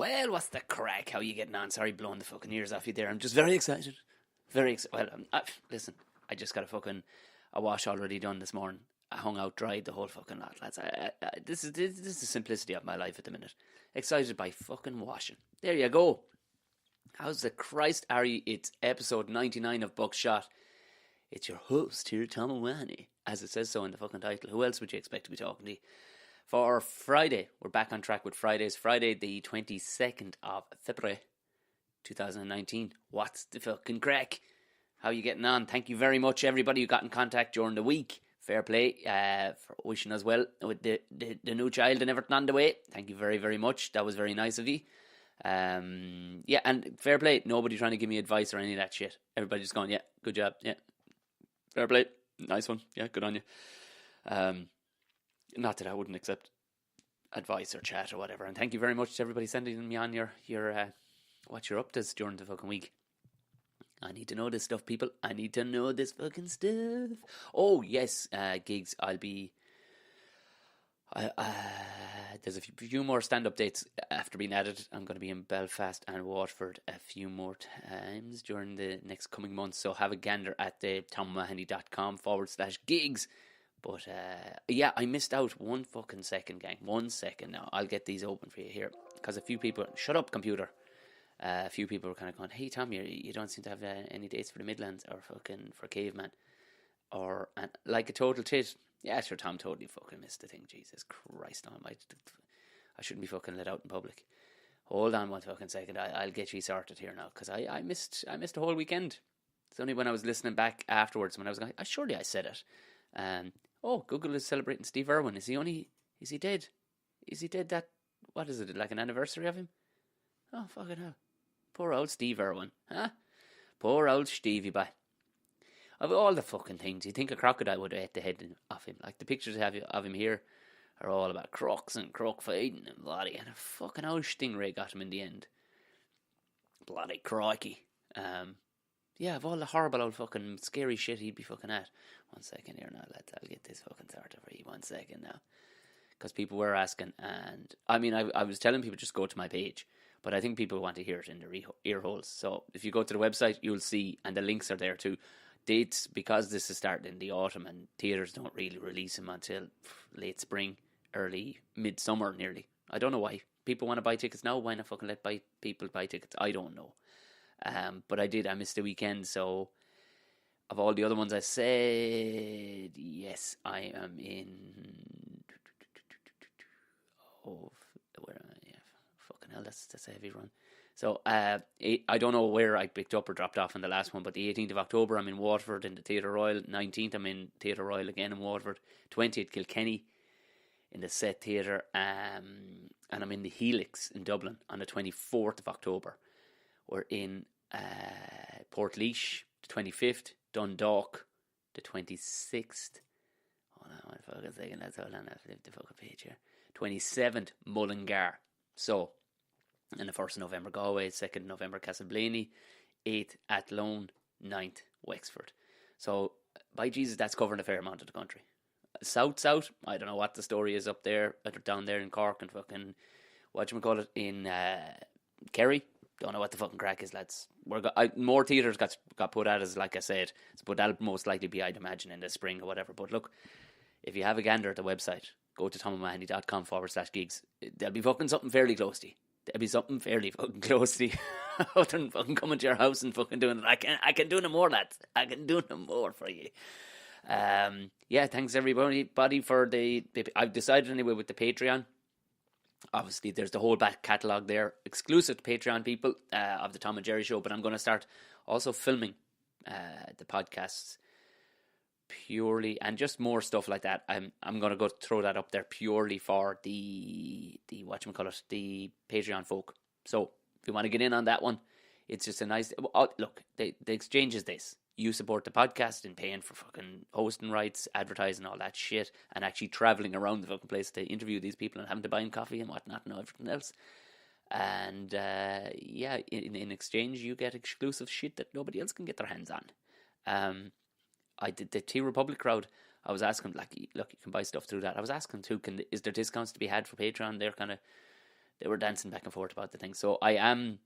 Well, what's the crack? How you getting on? Sorry, blowing the fucking ears off you there. I'm just very excited. Very excited. Well, listen, I just got a wash already done this morning. I hung out, dried the whole fucking lot, lads. This is the simplicity of my life at the minute. Excited by fucking washing. There you go. How's the Christ are you? It's episode 99 of Buckshot. It's your host here, Tom O'Mahony, as it says so in the fucking title. Who else would you expect to be talking to? For Friday, we're back on track with Fridays. Friday, the 22nd of February, 2019. What's the fucking crack? How you getting on? Thank you very much, everybody who got in contact during the week. Fair play for wishing us well with the new child and everything on the way. Thank you very, very much. That was very nice of you. Yeah, and fair play. Nobody trying to give me advice or any of that shit. Everybody just going, yeah, good job. Yeah, fair play. Nice one. Yeah, good on you. Not that I wouldn't accept advice or chat or whatever. And thank you very much to everybody sending me on your what you're up to during the fucking week. I need to know this stuff, people. I need to know this fucking stuff. Oh, yes, gigs. There's a few more stand-up dates after being added. I'm going to be in Belfast and Waterford a few more times during the next coming months. So have a gander at the tommahoney.com/gigs. But, yeah, I missed out 1 fucking second, gang. 1 second now. I'll get these open for you here. Because a few people... Shut up, computer. A few people were kind of going, hey, Tom, you don't seem to have any dates for the Midlands or fucking for Caveman. Or, like a total tit. Yeah, sure, Tom totally fucking missed the thing. Jesus Christ almighty. I shouldn't be fucking let out in public. Hold on 1 fucking second. I'll get you sorted here now. Because I missed the whole weekend. It's only when I was listening back afterwards when I was going, surely I said it. Oh, Google is celebrating Steve Irwin. Is he dead? Is he dead that, what is it, like an anniversary of him? Oh, fucking hell. Poor old Steve Irwin, huh? Poor old Stevie boy. Of all the fucking things, you'd think a crocodile would have ate the head off him. Like the pictures I have of him here are all about crocs and croc fighting and bloody, and a fucking old stingray got him in the end. Bloody crikey. Yeah, of all the horrible old fucking scary shit he'd be fucking at. 1 second here now, lads. I'll get this fucking sorted for you. 1 second now. Because people were asking, and I mean, I was telling people just go to my page, but I think people want to hear it in their ear holes. So if you go to the website, you'll see, and the links are there too. Dates, because this is starting in the autumn and theatres don't really release them until late spring, early midsummer nearly. I don't know why. People want to buy tickets now. Why not fucking let people buy tickets? I don't know. But I missed the weekend, so of all the other ones I said, yes, I am in. Oh, where am I? Yeah, fucking hell, that's a heavy run. So I don't know where I picked up or dropped off in the last one, but the 18th of October I'm in Waterford in the Theatre Royal. 19th I'm in Theatre Royal again in Waterford. 20th Kilkenny in the Set Theatre, and I'm in the Helix in Dublin on the 24th of October. We're in Portlaoise, the 25th, Dundalk, the 26th. Hold on 1 fucking second, let's hold on, I'll flip the fucking page here. 27th, Mullingar. So, and the 1st of November, Galway, 2nd November, Castleblaney, 8th, Athlone, 9th, Wexford. So, by Jesus, that's covering a fair amount of the country. South, I don't know what the story is up there, down there in Cork and fucking, whatchamacallit, in Kerry. Don't know what the fucking crack is, lads. More theatres got put out, as like I said, but that'll most likely be, I'd imagine, in the spring or whatever. But look, if you have a gander at the website, go to tommahoney.com/gigs. There'll be fucking something fairly close to you. There'll be something fairly fucking close to you. Other than fucking coming to your house and fucking doing it. I can do no more, lads. I can do no more for you. Yeah, thanks everybody for I've decided anyway with the Patreon. Obviously, there's the whole back catalogue there, exclusive to Patreon people of the Tom and Jerry Show. But I'm going to start also filming the podcasts purely, and just more stuff like that. I'm going to go throw that up there purely for the whatchamacallit, the Patreon folk. So if you want to get in on that one, it's just a nice look. The exchange is this: you support the podcast in paying for fucking hosting rights, advertising, all that shit, and actually travelling around the fucking place to interview these people and having to buy them coffee and whatnot and everything else. And yeah, in exchange, you get exclusive shit that nobody else can get their hands on. I did the Tea Republic crowd. I was asking, like, look, you can buy stuff through that. I was asking too, is there discounts to be had for Patreon? They're kind of They were dancing back and forth about the thing. So I'm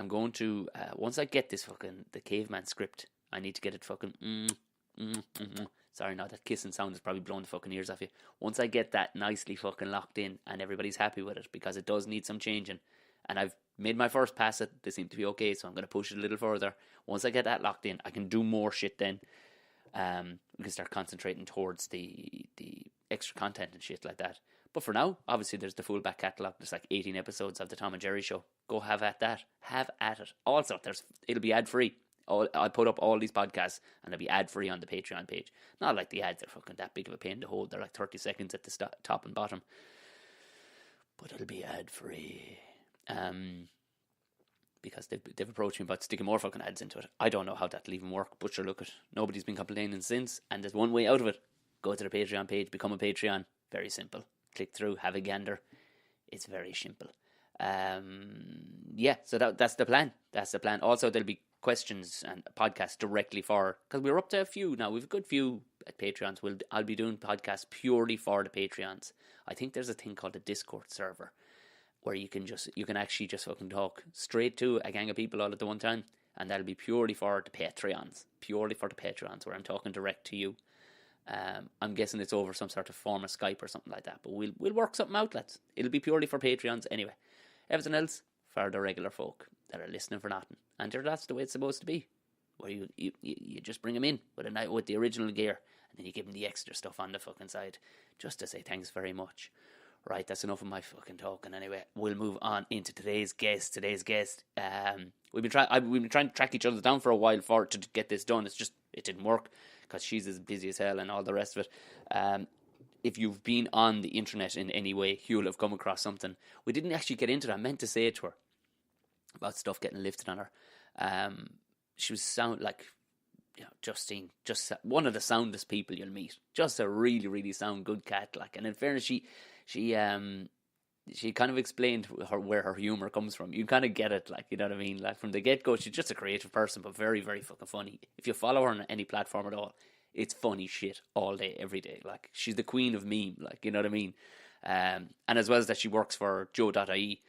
going to once I get this fucking the caveman script, I need to get it fucking. Sorry, now that kissing sound is probably blowing the fucking ears off you. Once I get that nicely fucking locked in and everybody's happy with it, because it does need some changing, and I've made my first pass it, they seem to be okay, so I'm going to push it a little further. Once I get that locked in, I can do more shit then. We can start concentrating towards the extra content and shit like that. But for now, obviously there's the full back catalogue. There's like 18 episodes of the Tom and Jerry show. Go have at that. Have at it. Also, it'll be ad free. I put up all these podcasts and they'll be ad free on the Patreon page. Not like the ads are fucking that big of a pain to hold. They're like 30 seconds at the top and bottom. But it'll be ad free. Because they've approached me about sticking more fucking ads into it. I don't know how that'll even work, but sure, look, nobody's been complaining since, and there's one way out of it. Go to the Patreon page, become a Patreon. Very simple. Click through, have a gander. It's very simple. So that's the plan. That's the plan. Also, there'll be questions and podcasts directly for, because we're up to a few now. We've a good few at Patreons. I'll be doing podcasts purely for the Patreons. I think there's a thing called a Discord server, where you can actually just fucking talk straight to a gang of people all at the one time, and that'll be purely for the Patreons, where I'm talking direct to you. I'm guessing it's over some sort of form of Skype or something like that, but we'll work something out, lads. It'll be purely for Patreons anyway. Everything else for the regular folk that are listening for nothing, and that's the way it's supposed to be, where you just bring them in with the original gear, and then you give them the extra stuff on the fucking side, just to say thanks very much. Right, that's enough of my fucking talking. Anyway, we'll move on into today's guest. We've been trying to track each other down for a while to get this done. It didn't work because she's as busy as hell and all the rest of it. If you've been on the internet in any way, you'll have come across something. We didn't actually get into that. I meant to say it to her about stuff getting lifted on her. She was Justine, just one of the soundest people you'll meet. Just a really, really sound good cat. And in fairness, she kind of explained where her humour comes from. You kind of get it, you know what I mean? From the get-go, she's just a creative person, but very, very fucking funny. If you follow her on any platform at all, it's funny shit all day, every day. She's the queen of meme, you know what I mean? And as well as that, she works for Joe.ie,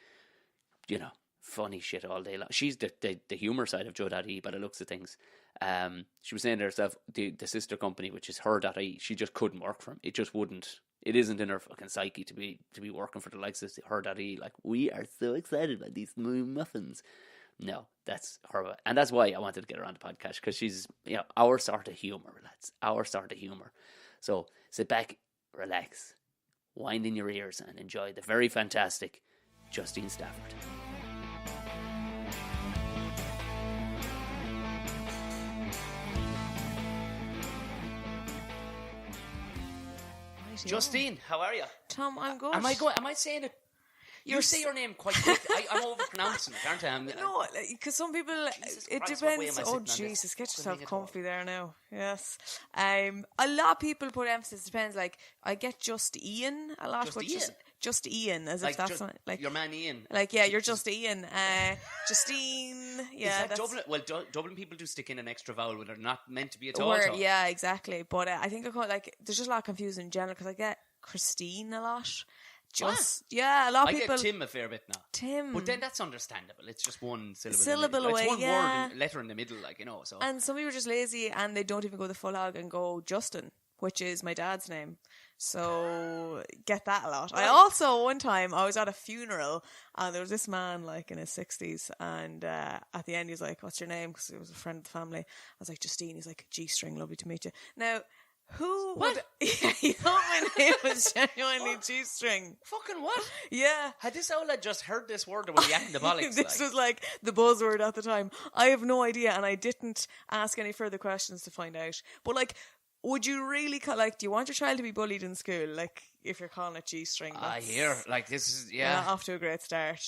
funny shit all day long. She's the humour side of Joe.ie by the looks of things. She was saying to herself, the sister company, which is her.ie, she just couldn't work for him. It just wouldn't. It isn't in her fucking psyche to be working for the likes of her.ie. We are so excited about these muffins. No, that's her. And that's why I wanted to get her on the podcast, because she's our sort of humour, lads. Our sort of humour. So sit back, relax, wind in your ears, and enjoy the very fantastic Justine Stafford. Justine, how are you? Tom, I'm good. Am I saying it? You say your name quite quick. I'm overpronouncing it, aren't I? No, because some people, it depends. Oh, Jesus, get yourself comfy there now. Yes. A lot of people put emphasis, depends. I get just Ian a lot. Just Ian, as if that's your man Ian. You're just Ian. Justine, yeah. Is that Dublin? Well, Dublin people do stick in an extra vowel when they're not meant to be at all. Yeah, exactly. But I think there's just a lot of confusion in general, because I get Christine a lot. A lot of people. I get Tim a fair bit now. Tim. But then that's understandable. It's just one syllable away. It's one word, letter in the middle, so. And some people are just lazy and they don't even go the full hog and go Justin, which is my dad's name. So get that a lot. I also, one time, I was at a funeral and there was this man in his 60s, and at the end he was like, "What's your name?" Because he was a friend of the family. I was like, "Justine." He's like, "G-string, lovely to meet you." Now, who would... Yeah, he thought my name was genuinely G-string. Fucking what? Yeah. Had this old lad just heard this word, or was he acting the bollocks? This was the buzzword at the time. I have no idea, and I didn't ask any further questions to find out. But would you really do you want your child to be bullied in school? If you're calling it G-string. I hear. This is, off to a great start.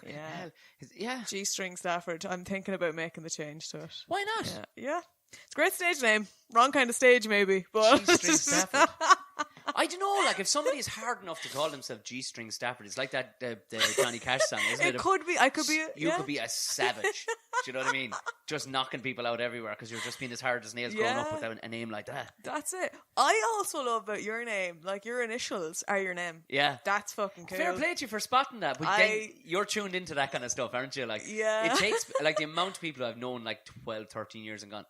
Fucking hell. Yeah. G-string Stafford. I'm thinking about making the change to it. Why not? Yeah. It's a great stage name. Wrong kind of stage, maybe. But G-string Stafford. I don't know, if somebody is hard enough to call themselves G-string Stafford, it's like that the Johnny Cash song, isn't it? It could be. I could be. You could be a savage. Do you know what I mean? Just knocking people out everywhere because you're just being as hard as nails growing up without a name like that. That's it. I also love about your name. Like, your initials are your name. Yeah. That's fucking cool. Fair play to you for spotting that. But then you're tuned into that kind of stuff, aren't you? Like, yeah. It takes, like, the amount of people I've known, like, 12, 13 years and gone,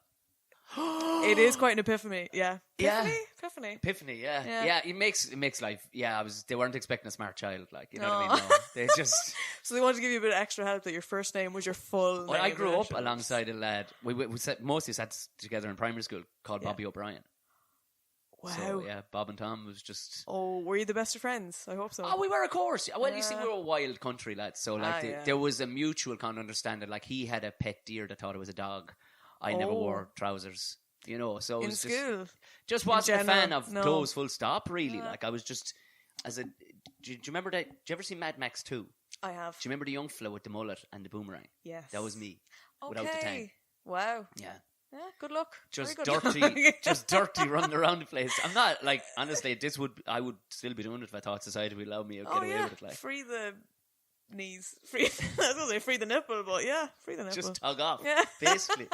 it is quite an epiphany, yeah. Epiphany, yeah. It makes life. Yeah, they weren't expecting a smart child, like, you know what I mean? No, they just. So they wanted to give you a bit of extra help that your first name was your full name. I grew up alongside a lad. We mostly sat together in primary school called Bobby O'Brien. Wow. So, yeah, Bob and Tom was just. Oh, were you the best of friends? I hope so. Oh, we were, of course. Well, you see, we were a wild country, lads. So, like, there was a mutual kind of understanding. Like, he had a pet deer that thought it was a dog. I never wore trousers, you know. So it was school, just wasn't a fan of clothes. Full stop. Really, like I was just do you remember that? Did you ever see Mad Max 2? I have. Do you remember the young fella with the mullet and the boomerang? Yes, that was me. Okay. Without the tang. Wow. Yeah. Yeah, good luck. Just good dirty, luck. just dirty running around the place. I'm not like honestly. I would still be doing it if I thought society would allow me to get away with it. Like free the knees, free. I was gonna say free the nipple, but yeah, free the nipple. Just tug off, yeah. basically.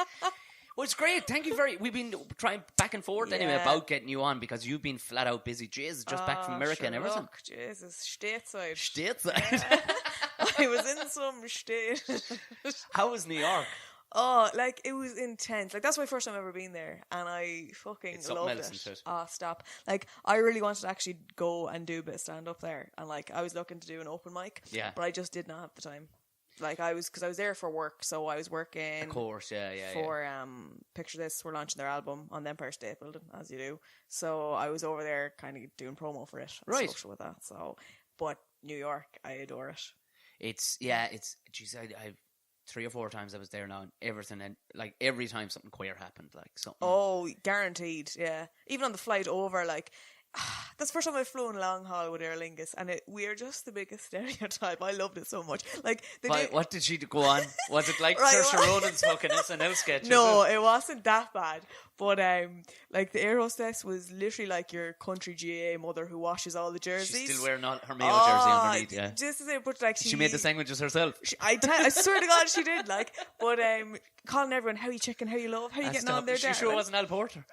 Well, it's great. Thank you we've been trying back and forth anyway about getting you on because you've been flat out busy. Jesus, just back from America and everything. Look, Jesus, stateside. Stateside. Yeah. I was in some state. How was New York? Oh, like, it was intense. Like, that's my first time ever been there, and I fucking loved it. Oh, stop. Like, I really wanted to actually go and do a bit of stand-up there, and, like, I was looking to do an open mic, but I just did not have the time. Like, because I was there for work, so I was working. Of course, for Picture This, we're launching their album on the Empire State Building, as you do. So I was over there, kind of doing promo for it, and social with that. So, but New York, I adore it. Geez, I've 3 or 4 times I was there now, and everything, and like every time something queer happened, like something. Oh, guaranteed, yeah. Even on the flight over, like. That's the first time I've flown long haul with Aer Lingus, and we're just the biggest stereotype. I loved it so much. Like, what did she go on? Was it like Saoirse Ronan's fucking SNL sketch? No, it wasn't that bad. But like the air hostess was literally like your country GA mother who washes all the jerseys. She's still wearing her Mayo jersey underneath. Yeah, just as it, but like she made the sandwiches herself. I swear to God, she did. Like, but calling everyone, how you chicken, how you love, how you getting on there. She sure wasn't Al Porter.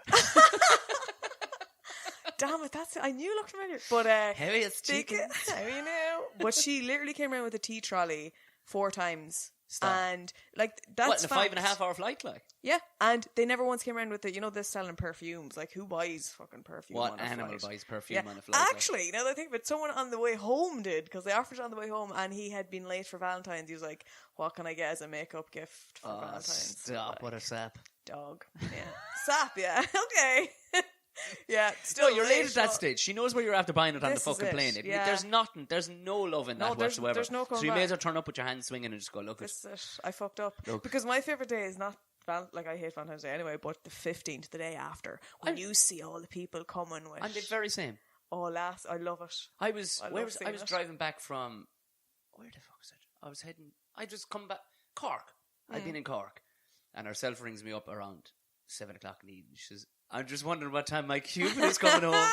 Damn it, that's it. I knew you looked familiar. But heaviest chicken. How you know? But she literally came around with a tea trolley 4 times. Stop. And like that's in a 5.5 hour flight, like. Yeah, and they never once came around with they're selling perfumes. Like, who buys fucking perfume? What on a animal flight? buys perfume on a flight? Actually, now that I think of it, someone on the way home did, because they offered it on the way home, and he had been late for Valentine's. He was like, "What can I get as a makeup gift for Valentine's?" Stop! Like, what a sap. Dog. Yeah, sap. Yeah. Okay. Yeah, still you're late at that stage. She knows where you're after buying it on the fucking plane. Yeah. There's no love in that whatsoever. There's no so you may as well turn up with your hands swinging and just go, look. This is it. I fucked up. Because my favourite day is not like, I hate Valentine's Day anyway, but the 15th, the day after, when you see all the people coming with. And the very same. Oh, I love it. I was driving back from, where the fuck was it? I just come back, Cork. I'd been in Cork, and herself rings me up around 7 o'clock in the evening. She says, I'm just wondering what time my Cuban is coming home.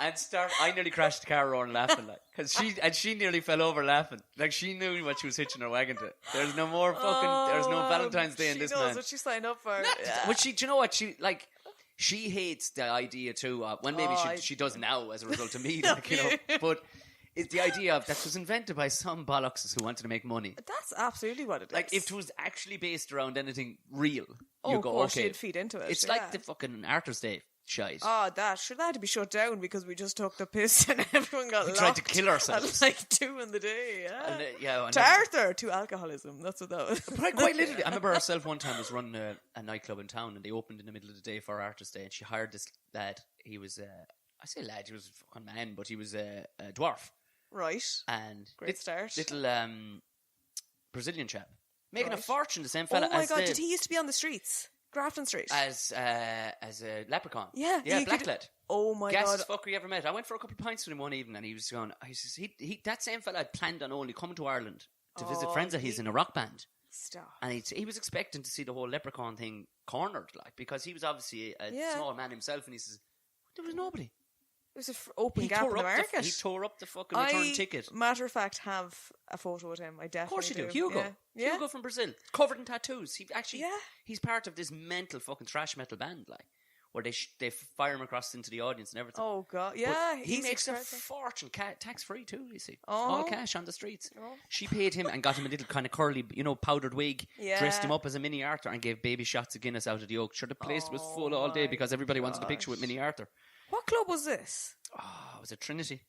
And I nearly crashed the car around laughing, like, because she nearly fell over laughing, like she knew what she was hitching her wagon to. There's no more fucking. There's no Valentine's Day in this man. She knows what she signed up for. But do you know what she hates the idea too. When maybe she does now as a result of me, like, you know. But it's the idea of that was invented by some bollocks who wanted to make money. That's absolutely what it is. Like, if it was actually based around anything real, you go, of course, okay, she'd feed into it. It's like the fucking Arthur's Day shite. Oh, that had to be shut down because we just took the piss and everyone got locked. We tried to kill ourselves at like 2 in the day. Yeah, to Arthur, to alcoholism. That's what that was. But quite literally, I remember herself one time was running a nightclub in town, and they opened in the middle of the day for Arthur's Day, and she hired this lad. He was I say lad, he was a fucking man, but he was a dwarf. Right. And great start. Little Brazilian chap. Making a fortune, the same fella. Oh my God, did he used to be on the streets? Grafton Street. As a leprechaun. Yeah. Black lad. Oh my God. Gassest fucker you ever met. I went for a couple of pints with him one evening, and he was going, he that same fella had planned on only coming to Ireland to visit friends of his in a rock band. Stop. And he was expecting to see the whole leprechaun thing cornered, like, because he was obviously a small man himself, and he says, there was nobody. was an open He gap in tore the up market. he tore up the fucking return ticket. Matter of fact, have a photo with him. I definitely Of course you do. do. Hugo. Yeah. Hugo from Brazil. Covered in tattoos. Yeah. He's part of this mental fucking thrash metal band, like, where they fire him across into the audience and everything. Oh, God. Yeah. But he easy makes a credit. fortune. Tax-free too, you see. Oh. All cash on the streets. Oh. She paid him and got him a little kind of curly, powdered wig, Yeah. dressed him up as a Mini Arthur and gave baby shots of Guinness out of the oak. Sure, the place was full all day because everybody wanted a picture with Mini Arthur. What club was this? Oh, was it Trinity?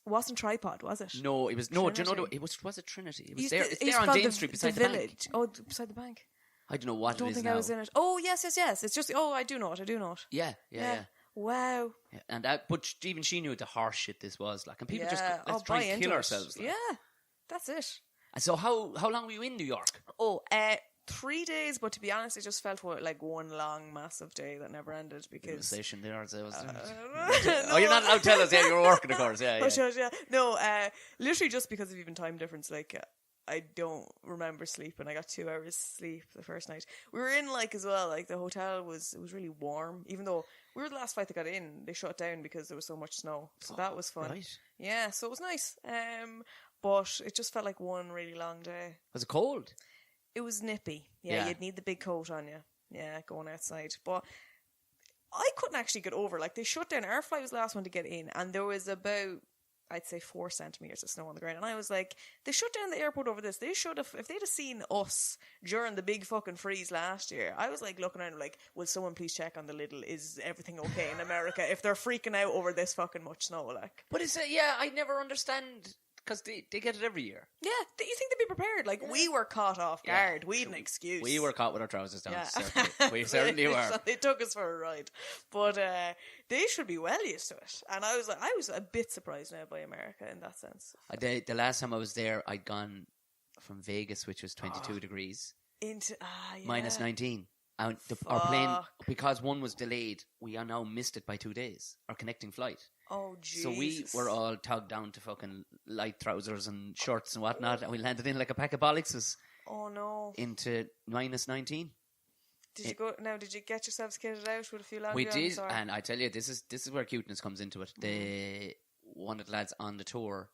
Wasn't Tripod, was it? No, it was Trinity. Do you know it was it Trinity? It was there. It's It's there on called Dane Street beside the village. bank. Oh, beside the bank. I don't know what I don't it is think now. I was in it. Oh, yes. It's just. Oh, I do know it. Yeah. Wow. Yeah, and but even she knew the harsh shit this was like, and people just Yeah. let's try and kill ourselves. Like. Yeah, that's it. And so how long were you in New York? Oh, 3 days, but to be honest, it just felt like one long, massive day that never ended because. Station there. No. Oh, you're not allowed to tell us. Yeah, you were working, of course. Yeah. Oh, sure, yeah. No, literally just because of even time difference. Like, I don't remember sleeping. I got 2 hours sleep the first night. We were in as well. Like the hotel was really warm, even though we were the last flight that got in. They shut down because there was so much snow. So that was fun. Right. Yeah, so it was nice. But it just felt like one really long day. Was it cold? It was nippy. Yeah, you'd need the big coat on you. Yeah, going outside. But I couldn't actually get over. Like, they shut down. Our flight was the last one to get in, and there was about, I'd say, 4 centimeters of snow on the ground. And I was like, they shut down the airport over this. They should have, if they'd have seen us during the big fucking freeze last year, I was like looking around like, will someone please check on the little, is everything okay in America if they're freaking out over this fucking much snow? Like, But it's I never understand. Because they get it every year. yeah, you think they'd be prepared? Like, we were caught off guard. We had an excuse. We were caught with our trousers down. Yeah. Certainly. We certainly were. They took us for a ride. But they should be well used to it. And I was a bit surprised now by America in that sense. The last time I was there, I'd gone from Vegas, which was 22 degrees, Into minus 19. And our plane, because one was delayed, we are now missed it by 2 days. Our connecting flight. Oh, Jesus. So we were all tugged down to fucking light trousers and shorts and whatnot, and we landed in like a pack of bollockses. Oh, no. Into minus 19. Did you go? Now, did you get yourselves kitted out with a few lads? We did, and I tell you, this is where cuteness comes into it. One of the lads on the tour,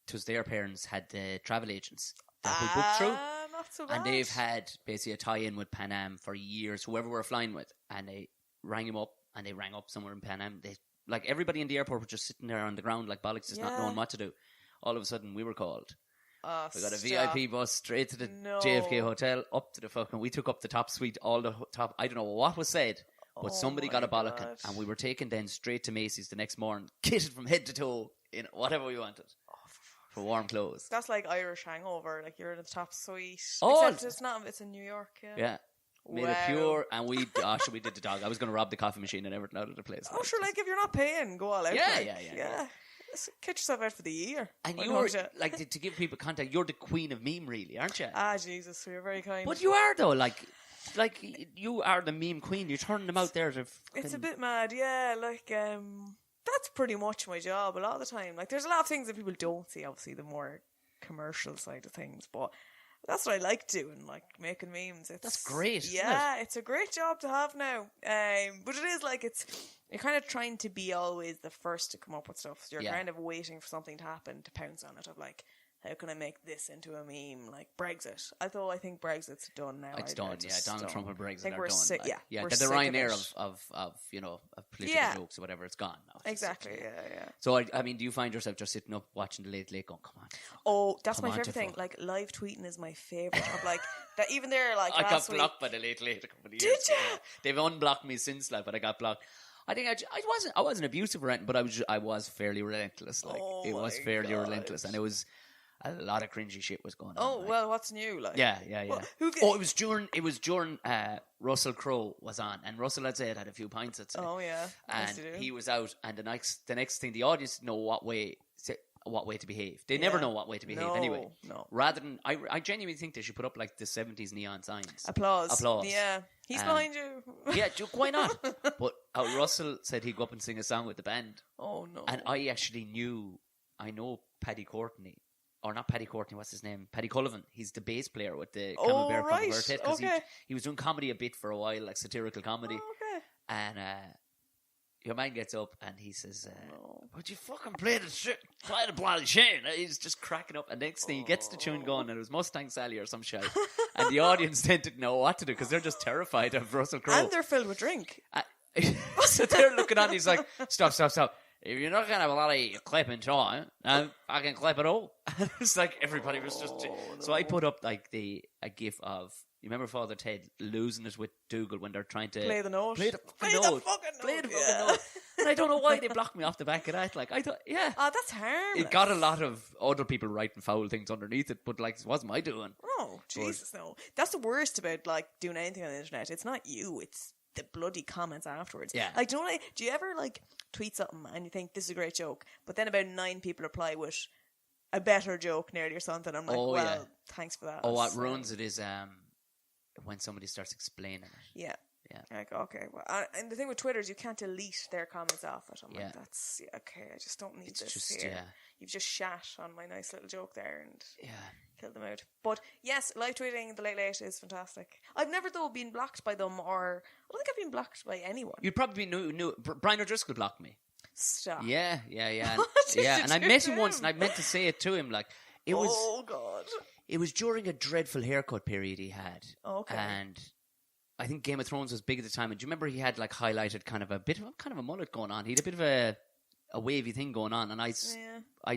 it was their parents had the travel agents that we booked through. Not so bad. And they've had basically a tie-in with Pan Am for years, whoever we're flying with. And they rang him up, and they rang up somewhere in Pan Am. Like, everybody in the airport was just sitting there on the ground like bollocks, just not knowing what to do. All of a sudden, we were called. We got a VIP bus straight to the JFK hotel, up to the fucking... We took up the top suite, all the top... I don't know what was said, but somebody got a bollock, and we were taken then straight to Macy's the next morning, kitted from head to toe in whatever we wanted. For warm clothes. That's like Irish hangover. Like, you're in the top suite. Oh, except it's not. It's in New York. Yeah. Made it pure, and we did the dog. I was going to rob the coffee machine and everything out of the place. Oh, sure, like, if you're not paying, go all out. Yeah. Get yourself out for the year. And you're, like, to give people context, you're the queen of meme, really, aren't you? Ah, Jesus, so you're very kind. But you are, though, like you are the meme queen. You're turning them out there to... It's a bit mad, yeah, like, that's pretty much my job a lot of the time. Like, there's a lot of things that people don't see, obviously, the more commercial side of things, but that's what I like doing, like, making memes. That's great. Yeah, it's a great job to have now. But it is like, you're kind of trying to be always the first to come up with stuff. So you're kind of waiting for something to happen to pounce on it, of like, how can I make this into a meme? Like Brexit. Although I think Brexit's done now. It's done, yeah. Donald Trump and Brexit think are we're done. sick, like, yeah. They're the Ryanair of political jokes or whatever. It's gone now. Exactly, yeah. So, I mean, do you find yourself just sitting up watching the Late Late going, come on? Oh, that's my favourite thing. Like, live tweeting is my favourite. Of like, that even there, like, I last got blocked by the Late Late a couple of years Did you? ago. They've unblocked me since, like, but I got blocked. I think I wasn't abusive or anything, but I was fairly relentless. Like, it was fairly relentless, and it was a lot of cringy shit was going on. Oh, like. well, what's new? Like, yeah. Well, it was during Russell Crowe was on, and Russell had said had a few pints. I'd say. Oh yeah, and he was out, and the next thing, the audience didn't know what way to behave. They never know what way to behave anyway. No. Rather than, I genuinely think they should put up like the 70s neon signs. Applause. Yeah. He's behind you. Yeah, why not? But Russell said he'd go up and sing a song with the band. Oh no. And I actually I know Paddy Courtney. Or not Paddy Courtney, what's his name? Paddy Cullivan. He's the bass player with the Camembert Quartet. Because he was doing comedy a bit for a while, like satirical comedy. Oh, okay. And your man gets up and he says, would you fucking play the bloody tune? He's just cracking up. And next thing he gets the tune going, and it was Mustang Sally or some shit. And the audience then didn't know what to do because they're just terrified of Russell Crowe. And they're filled with drink. So they're looking on, he's like, stop. If you're not going to have a lot of clipping time, I can clip it all. And it's like everybody was just... So I put up like a gif of... You remember Father Ted losing it with Dougal when they're trying to... Play the note. Play the fucking note. And I don't know why they blocked me off the back of that. Like, I thought, yeah. Oh, that's harmless. It got a lot of other people writing foul things underneath it, but like, it wasn't my doing. Oh, Jesus, no. That's the worst about like doing anything on the internet. It's not you, it's the bloody comments afterwards. Yeah. Like, do you ever like tweet something and you think this is a great joke, but then about 9 people reply with a better joke nearly or something? I'm like, thanks for that. Oh, what ruins it is when somebody starts explaining it. Yeah. Like, okay. Well, and the thing with Twitter is you can't delete their comments off it. I'm like, that's okay. I just don't need this here. Yeah. You've just shat on my nice little joke there and killed them out. But yes, live tweeting the Late Late is fantastic. I've never though been blocked by them, or I don't think I've been blocked by anyone. You'd probably be new. Brian O'Driscoll blocked me. Stop. Yeah. What did you And I met him once, and I meant to say it to him. Like, it was. Oh God. It was during a dreadful haircut period he had. Okay. And I think Game of Thrones was big at the time. And do you remember he had like highlighted kind of a mullet going on? He had a bit of a wavy thing going on. And I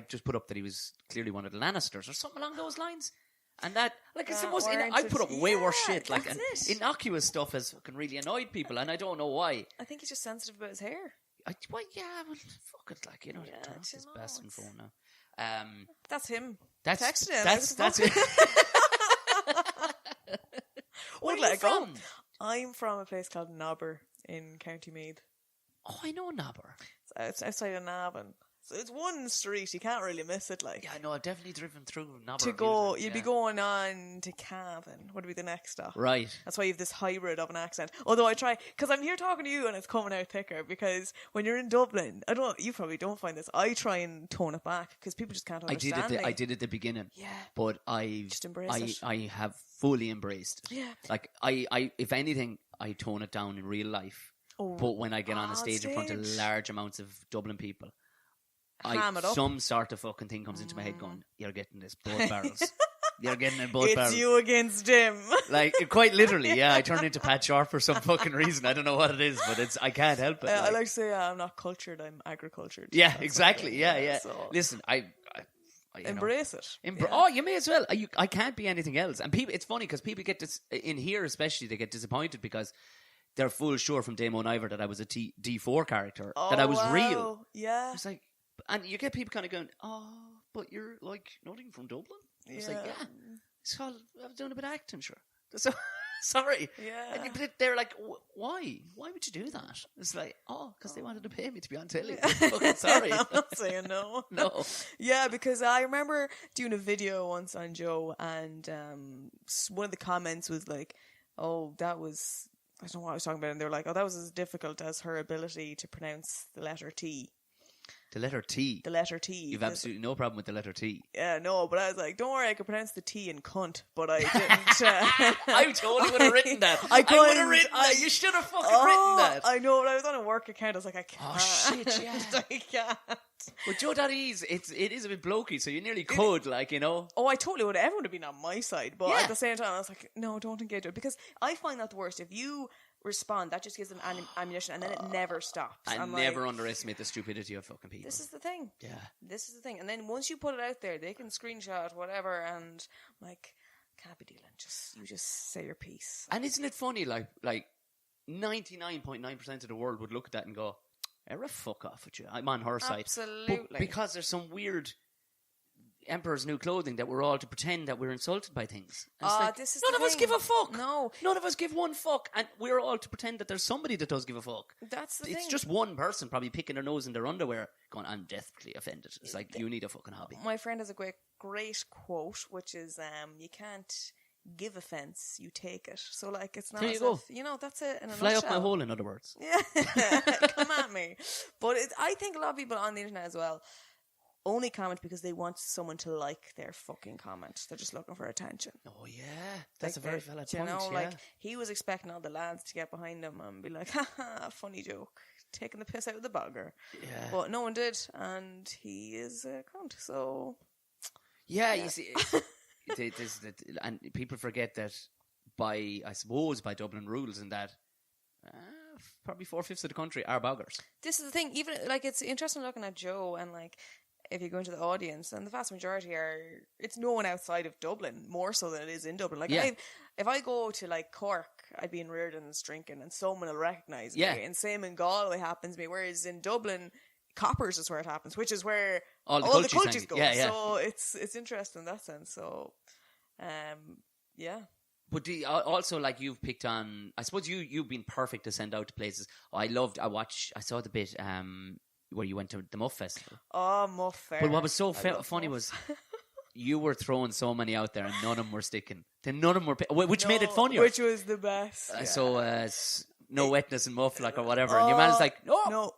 just put up that he was clearly one of the Lannisters or something along those lines. And that, like, it's the most, I put up way worse shit. Like, innocuous stuff has fucking really annoyed people. And I don't know why. I think he's just sensitive about his hair. Well, fuck it. Like, that's his best and phone now. That's him. Texted him. That's it. Where are you from? I'm from a place called Nobber in County Meath. Oh, I know Nobber. It's outside of Navan. So it's one street, you can't really miss it. Like, yeah, I know, I've definitely driven through Nobber. To go, you'd be going on to Cavan. Would be the next stop. Right. That's why you have this hybrid of an accent. Although I try, because I'm here talking to you and it's coming out thicker, because when you're in Dublin, you probably don't find this, I try and tone it back, because people just can't understand me. I did at the beginning. Yeah. But I just embrace it. I have fully embraced it. Yeah. Like, I if anything, I tone it down in real life. Oh, but when I get on a stage in front of large amounts of Dublin people, some sort of fucking thing comes into my head going, you're getting this, both barrels. You're getting it, both barrels. It's you against him. Like, quite literally, yeah. I turn into Pat Sharp for some fucking reason. I don't know what it is, but I can't help it. I like to say I'm not cultured, I'm agricultured. Yeah, that's exactly. Yeah. So. Listen, I embrace it. Oh, you may as well. I can't be anything else. And people, it's funny because people get this, in here especially, they get disappointed because they're full sure from Damon Ivor that I was a D4 character, that I was real. Yeah. It's like, and you get people kind of going, oh, but you're like nothing from Dublin. It's like, yeah. It's called, I was doing a bit of acting, sure. So, sorry. Yeah. And they're like, why? Why would you do that? It's like, because they wanted to pay me to be on telly. Fucking sorry. I'm not saying no. No. Yeah, because I remember doing a video once on Joe, and one of the comments was like, oh, that was, I don't know what I was talking about, and they were like, oh, that was as difficult as her ability to pronounce the letter T. The letter T. The letter T. You've absolutely no problem with the letter T. Yeah, no, but I was like, don't worry, I could pronounce the T in cunt, but I didn't. I totally would have written that. I would have written that. You should have fucking written that. I know, when I was on a work account, I was like, I can't. Oh, shit, yeah. I can't. But Joe.ie, it is a bit blokey, so you nearly could, like, you know. Oh, I totally would. Everyone would have been on my side, but at the same time, I was like, no, don't engage with it, because I find that the worst. If you respond, that just gives them ammunition, and then it never stops. I never underestimate the stupidity of fucking people. This is the thing. Yeah. This is the thing. And then once you put it out there, they can screenshot whatever, and like, can't be dealing. You just say your piece. And isn't it funny, like 99.9% of the world would look at that and go, fuck off with you. I'm on her side. Absolutely. But because there's some weird Emperor's New Clothing that we're all to pretend that we're insulted by things. This is none of us give a fuck. No. None of us give one fuck, and we're all to pretend that there's somebody that does give a fuck. That's the thing. It's just one person probably picking their nose in their underwear going, I'm deathly offended. It's like, you need a fucking hobby. My friend has a great quote, which is, you can't give offence, you take it. So like, it's not there you go. That's it in a Fly nutshell. up my hole, in other words. Yeah. Come at me. But I think a lot of people on the internet as well only comment because they want someone to like their fucking comment. They're just looking for attention. Oh yeah, that's like a very valid point. You know, like he was expecting all the lads to get behind him and be like, "Ha ha, funny joke." taking the piss out of the bogger. Yeah. But no one did, and he is a cunt. So yeah. You see, and people forget that by Dublin rules, and that probably 4/5 of the country are boggers. This is the thing. Even like it's interesting looking at Joe, and like if you go into the audience, and the vast majority it's no one outside of Dublin, more so than it is in Dublin. Like if I go to like Cork, I'd be in Reardon's drinking, and someone will recognise me. And same in Galway happens to me. Whereas in Dublin, Coppers is where it happens, which is where all the cultures go. Yeah. So it's interesting in that sense. So, yeah. But also, like, you've picked on, I suppose you've been perfect to send out to places. I saw the bit where you went to the Muff Festival. Oh, Muff Fair. But what was so funny was you were throwing so many out there and none of them were sticking. Then none of them were, which made it funnier. Which was the best. So, no wetness in Muff, like, or whatever. And your man is like, no.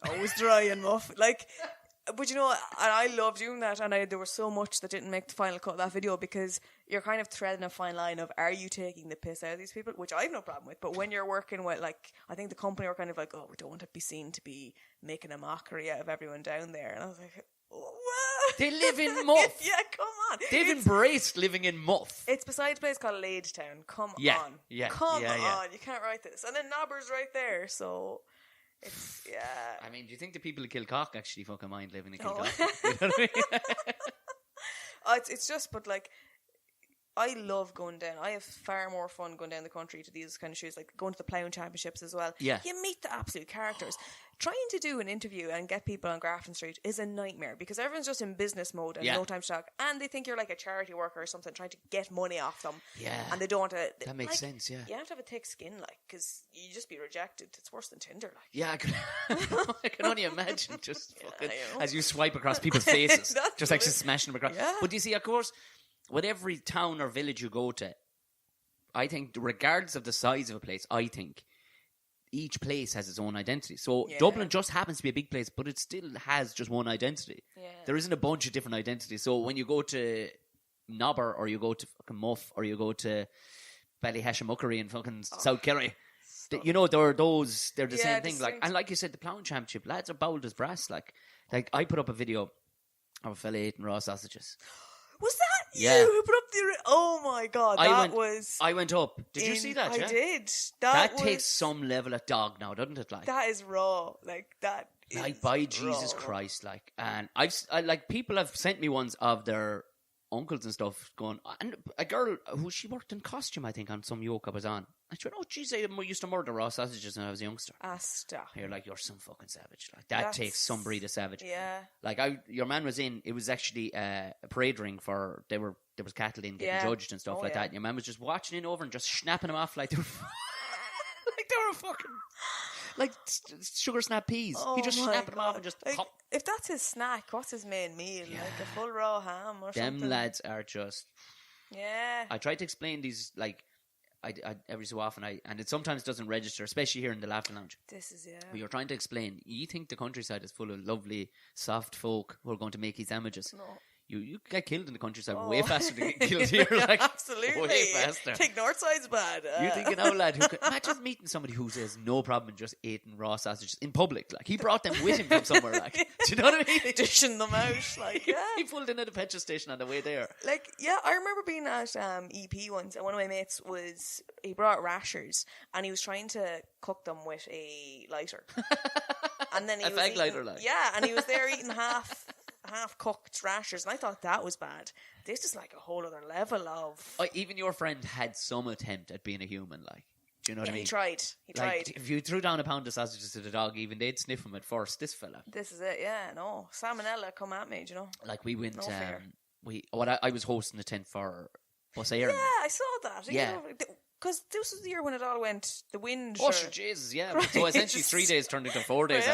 Always dry and Muff. Like, but you know, and I love doing that, and there was so much that didn't make the final cut of that video because you're kind of threading a fine line of, are you taking the piss out of these people, which I have no problem with, but when you're working with, like, I think the company were kind of like, oh, we don't want to be seen to be making a mockery out of everyone down there, and I was like, what? They live in Muff. Yeah, come on. They've embraced living in Muff. It's beside a place called Laidstown. Come on. Yeah. Come on. You can't write this. And then Nobber's right there, so... It's, yeah. I mean, do you think the people of Kilcock actually fucking mind living in Kilcock? You know what I mean? It's just, but like, I love going down. I have far more fun going down the country to these kind of shows, like going to the ploughing championships as well. Yeah. You meet the absolute characters. Trying to do an interview and get people on Grafton Street is a nightmare because everyone's just in business mode and no time to talk. And they think you're like a charity worker or something, trying to get money off them. Yeah. And they don't want to... That makes sense, yeah. You have to have a thick skin, like, because you just be rejected. It's worse than Tinder, like. Yeah, I can only imagine just fucking... As you swipe across people's faces. Just like smashing them across. Yeah. But you see, of course, with every town or village you go to, I think, regardless of the size of a place, I think each place has its own identity. So Dublin just happens to be a big place, but it still has just one identity. Yeah. There isn't a bunch of different identities. So when you go to Nobber, or you go to fucking Muff, or you go to Ballyheshamuckery in fucking South Kerry, you know, they're the same thing. Like, and like you said, the ploughing championship, lads are bold as brass. Like I put up a video of a fella eating raw sausages. Was that you who put up the... Oh my God, I went up. Did you see that? I did. That takes some level of dog now, doesn't it? Like, that is raw. Like, that is like, by Jesus Christ, like, and like, people have sent me ones of their uncles and stuff going, and a girl who she worked in costume, I think, on some yoke I was on. I said, oh geez, I used to murder raw sausages when I was a youngster. Stop. You're like, you're some fucking savage. Like, that takes some breed of savage. Yeah. Like, your man was in, it was actually a parade ring for, there was cattle in getting judged and stuff like that. And your man was just watching it over and just snapping them off like they were like they were fucking like sugar snap peas. He just snapped them off and just pop. If that's his snack, what's his main meal? Yeah. Like a full raw ham or something? Them lads are just... Yeah. I try to explain these, like, I every so often, and it sometimes doesn't register, especially here in the Laughing Lounge. This is, But you're trying to explain, you think the countryside is full of lovely, soft folk who are going to make you sandwiches. No. You get killed in the countryside way faster than get killed here. Like, absolutely. Way faster. Think Northside's bad. You're thinking, oh lad, imagine meeting somebody who says no problem just eating raw sausages in public. Like, he brought them with him from somewhere. Like, do you know what I mean? Dishing them out. Like, yeah. He pulled in at a petrol station on the way there. Like, yeah, I remember being at EP once, and one of my mates he brought rashers, and he was trying to cook them with a lighter. And then he was fag lighter, like. Yeah, and he was there eating half-cooked rashers, and I thought that was bad. This is like a whole other level of... even your friend had some attempt at being a human, like. Do you know what I mean? He tried. If you threw down a pound of sausages to the dog, even they'd sniff them at first. This fella. This is it, yeah, no. Salmonella, come at me, do you know? Like, we went... I was hosting the tent for Bus Air. Yeah, I saw that. Yeah. Because this was the year when it all went, the wind... Oh, sure, Jesus, yeah. Christ. So essentially 3 days turned into 4 days,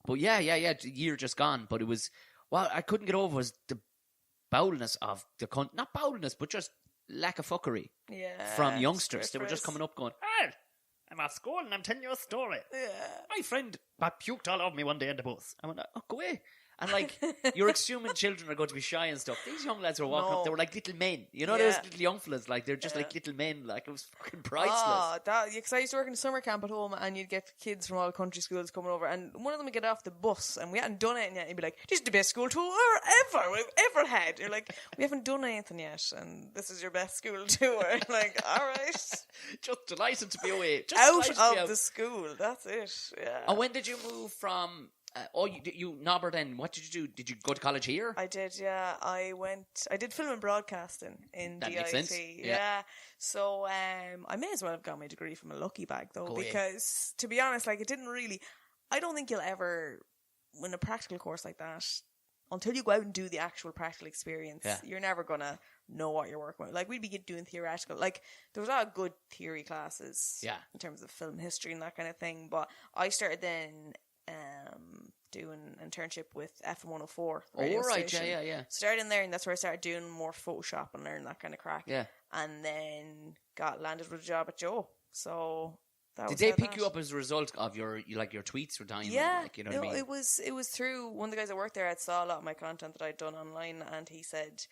But yeah, the year just gone. But it was, I couldn't get over was the bowelness of the not bowelness, but just lack of fuckery from youngsters. They were just coming up going, hey, I'm at school and I'm telling you a story. Yeah. My friend puked all over me one day in the bus. I went, oh, go away. And like, you're assuming children are going to be shy and stuff. These young lads were walking up, they were like little men. You know, those little young fellas, like, they're just like little men. Like, it was fucking priceless. Oh, because I used to work in a summer camp at home, and you'd get kids from all country schools coming over, and one of them would get off the bus, and we hadn't done anything yet, and he'd be like, this is the best school tour ever we've ever had. You're like, we haven't done anything yet, and this is your best school tour. Like, all right. Just delighted to be away. Just out of the school, that's it. Yeah. And when did you move from... you knobber then. What did you do? Did you go to college here? I did, yeah. I did film and broadcasting in That DIT. makes sense. Yeah. So I may as well have got my degree from a lucky bag though, because to be honest, like, it didn't really. I don't think you'll ever win a practical course like that until you go out and do the actual practical experience. Yeah. You're never gonna know what you're working with. Like, we'd be doing theoretical. Like, there was a lot of good theory classes. Yeah. In terms of film history and that kind of thing, but I started then. Doing an internship with FM 104. Oh, right, yeah. Started in there, and that's where I started doing more Photoshop and learning that kind of crack. Yeah. And then landed with a job at Joe. So that Did was they pick you up as a result of your tweets were dying? Yeah, like, you know what I mean? it was through one of the guys that worked there. I saw a lot of my content that I'd done online, and he said,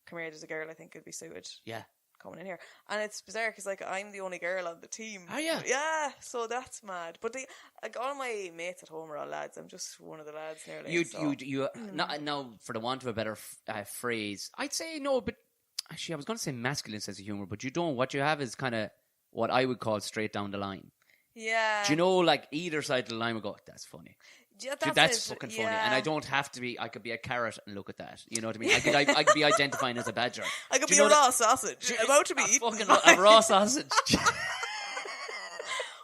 "Come here, there's a girl I think could be suited." Yeah. Coming in here, and it's bizarre because like I'm the only girl on the team. Oh yeah, yeah. So that's mad. But like all my mates at home are all lads. I'm just one of the lads nearly. You now for the want of a better phrase, I'd say no. But actually, I was going to say masculine sense of humor, but you don't. What you have is kind of what I would call straight down the line. Yeah. Do you know, like either side of the line would go, that's funny. Yeah, that's fucking funny, and I don't have to be. I could be a carrot and look at that. You know what I mean? I could be identifying as a badger. I could be a raw sausage about to be eaten. Fucking a raw sausage.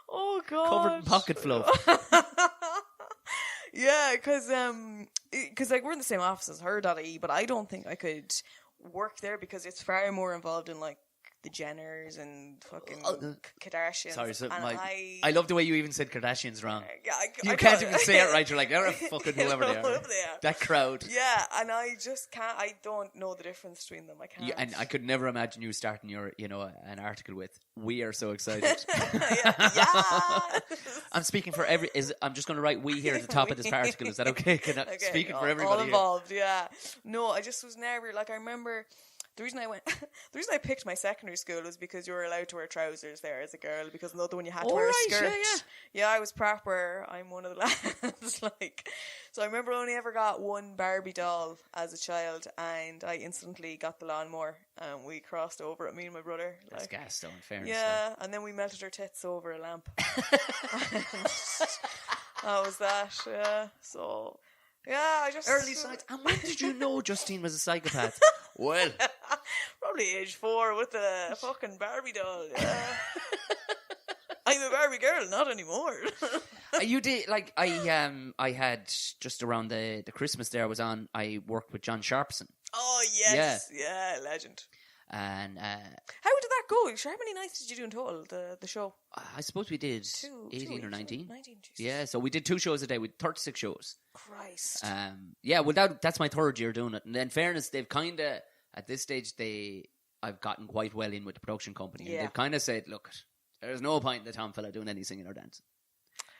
Oh god, covered in pocket fluff. Yeah, because like we're in the same office as her.ie, but I don't think I could work there because it's far more involved in like the Jenners and fucking Kardashians. Sorry, so and I love the way you even said Kardashians wrong. I can't even say it right. You're like, they're fucking whoever they are. Whoever they are. That crowd. Yeah, and I just can't. I don't know the difference between them. I can't. Yeah, and I could never imagine you starting your, an article with "We are so excited." yeah. I'm speaking for I'm just going to write "we" here at the top of this article. Is that okay? Speaking for everybody. All involved. Here. Yeah. No, I just was never like. I remember. The reason I picked my secondary school was because you were allowed to wear trousers there as a girl, because another one you had to wear a skirt. Yeah, I was proper. I'm one of the lads. So I remember I only ever got one Barbie doll as a child, and I instantly got the lawnmower, and we crossed over it, me and my brother. That's gas, though, in fairness. Yeah, and then we melted her tits over a lamp. That was that. Yeah, so. Yeah, I just... Early signs. And when did you know Justine was a psychopath? Well... Probably age 4 with a fucking Barbie doll, yeah. I'm a Barbie girl, not anymore. You did, like, I had, just around the Christmas there I worked with John Sharpson. Oh, yes. Yeah, legend. And... how did that go? Sure, how many nights did you do in total, the show? I suppose we did 18 or 19. 19, Jesus. Yeah, so we did 2 shows a day with 36 shows. Christ. Yeah, well, that's my third year doing it. And in fairness, they've kind of, at this stage, I've gotten quite well in with the production company. And they've kind of said, look, there's no point in the Tom fella doing any singing or dancing.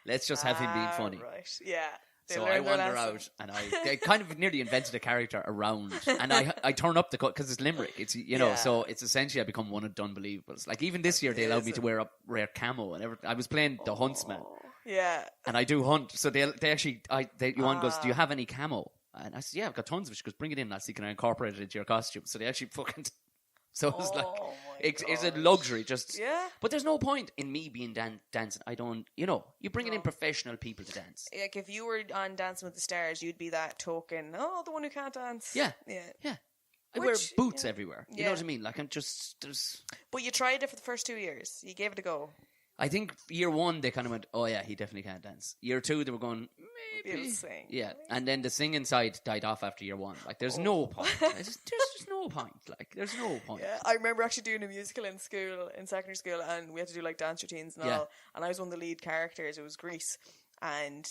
Let's just have him being funny. Right, yeah. So I wander out, and they kind of nearly invented a character around, and I turn up the cut because it's Limerick. It's so it's essentially I become one of the Unbelievables. Like even this year, they allowed me to wear camo and everything. I was playing the huntsman, and I do hunt. So they actually Johan goes, "Do you have any camo?" And I said, "Yeah, I've got tons of it." She goes, "Bring it in, I'll see can I incorporate it into your costume." So they actually fucking. So it's like it's a luxury, just But there's no point in me being dancing. I don't, you bringing in professional people to dance. Like if you were on Dancing with the Stars, you'd be that token. Oh, the one who can't dance. Yeah. I wear boots everywhere. You know what I mean? Like there's. But you tried it for the first 2 years. You gave it a go. I think year 1 they kind of went, oh yeah, he definitely can't dance. Year 2 they were going, maybe. He'll sing. Yeah, and then the singing side died off after year 1. Like there's no point. There's just no point. Like there's no point. Yeah, I remember actually doing a musical in secondary school, and we had to do like dance routines and all. And I was one of the lead characters. It was Grease, and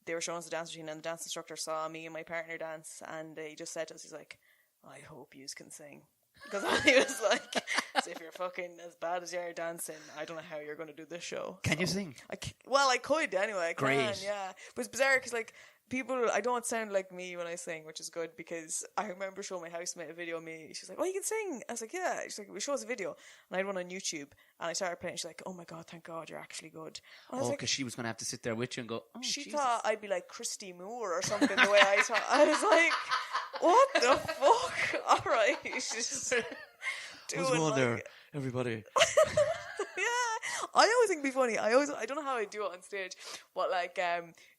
they were showing us the dance routine, and the dance instructor saw me and my partner dance, and he just said to us, he's like, "I hope you can sing." Because he was like, so if you're fucking as bad as you're dancing, I don't know how you're going to do this show. Can you sing? I could anyway. I can, yeah. But it's bizarre because like people, I don't sound like me when I sing, which is good, because I remember showing my housemate a video of me. She's like, "Oh, you can sing." I was like, "Yeah." She's like, "We show us a video," and I had one on YouTube, and I started playing. She's like, "Oh my god, thank God, you're actually good." And I was like, because she was going to have to sit there with you and go, "Oh, she Jesus." thought I'd be like Christy Moore or something. The way I thought, I was like, "What the fuck?" All right, just doing like, everybody. yeah, I always think it'd be funny. I don't know how I do it on stage, but like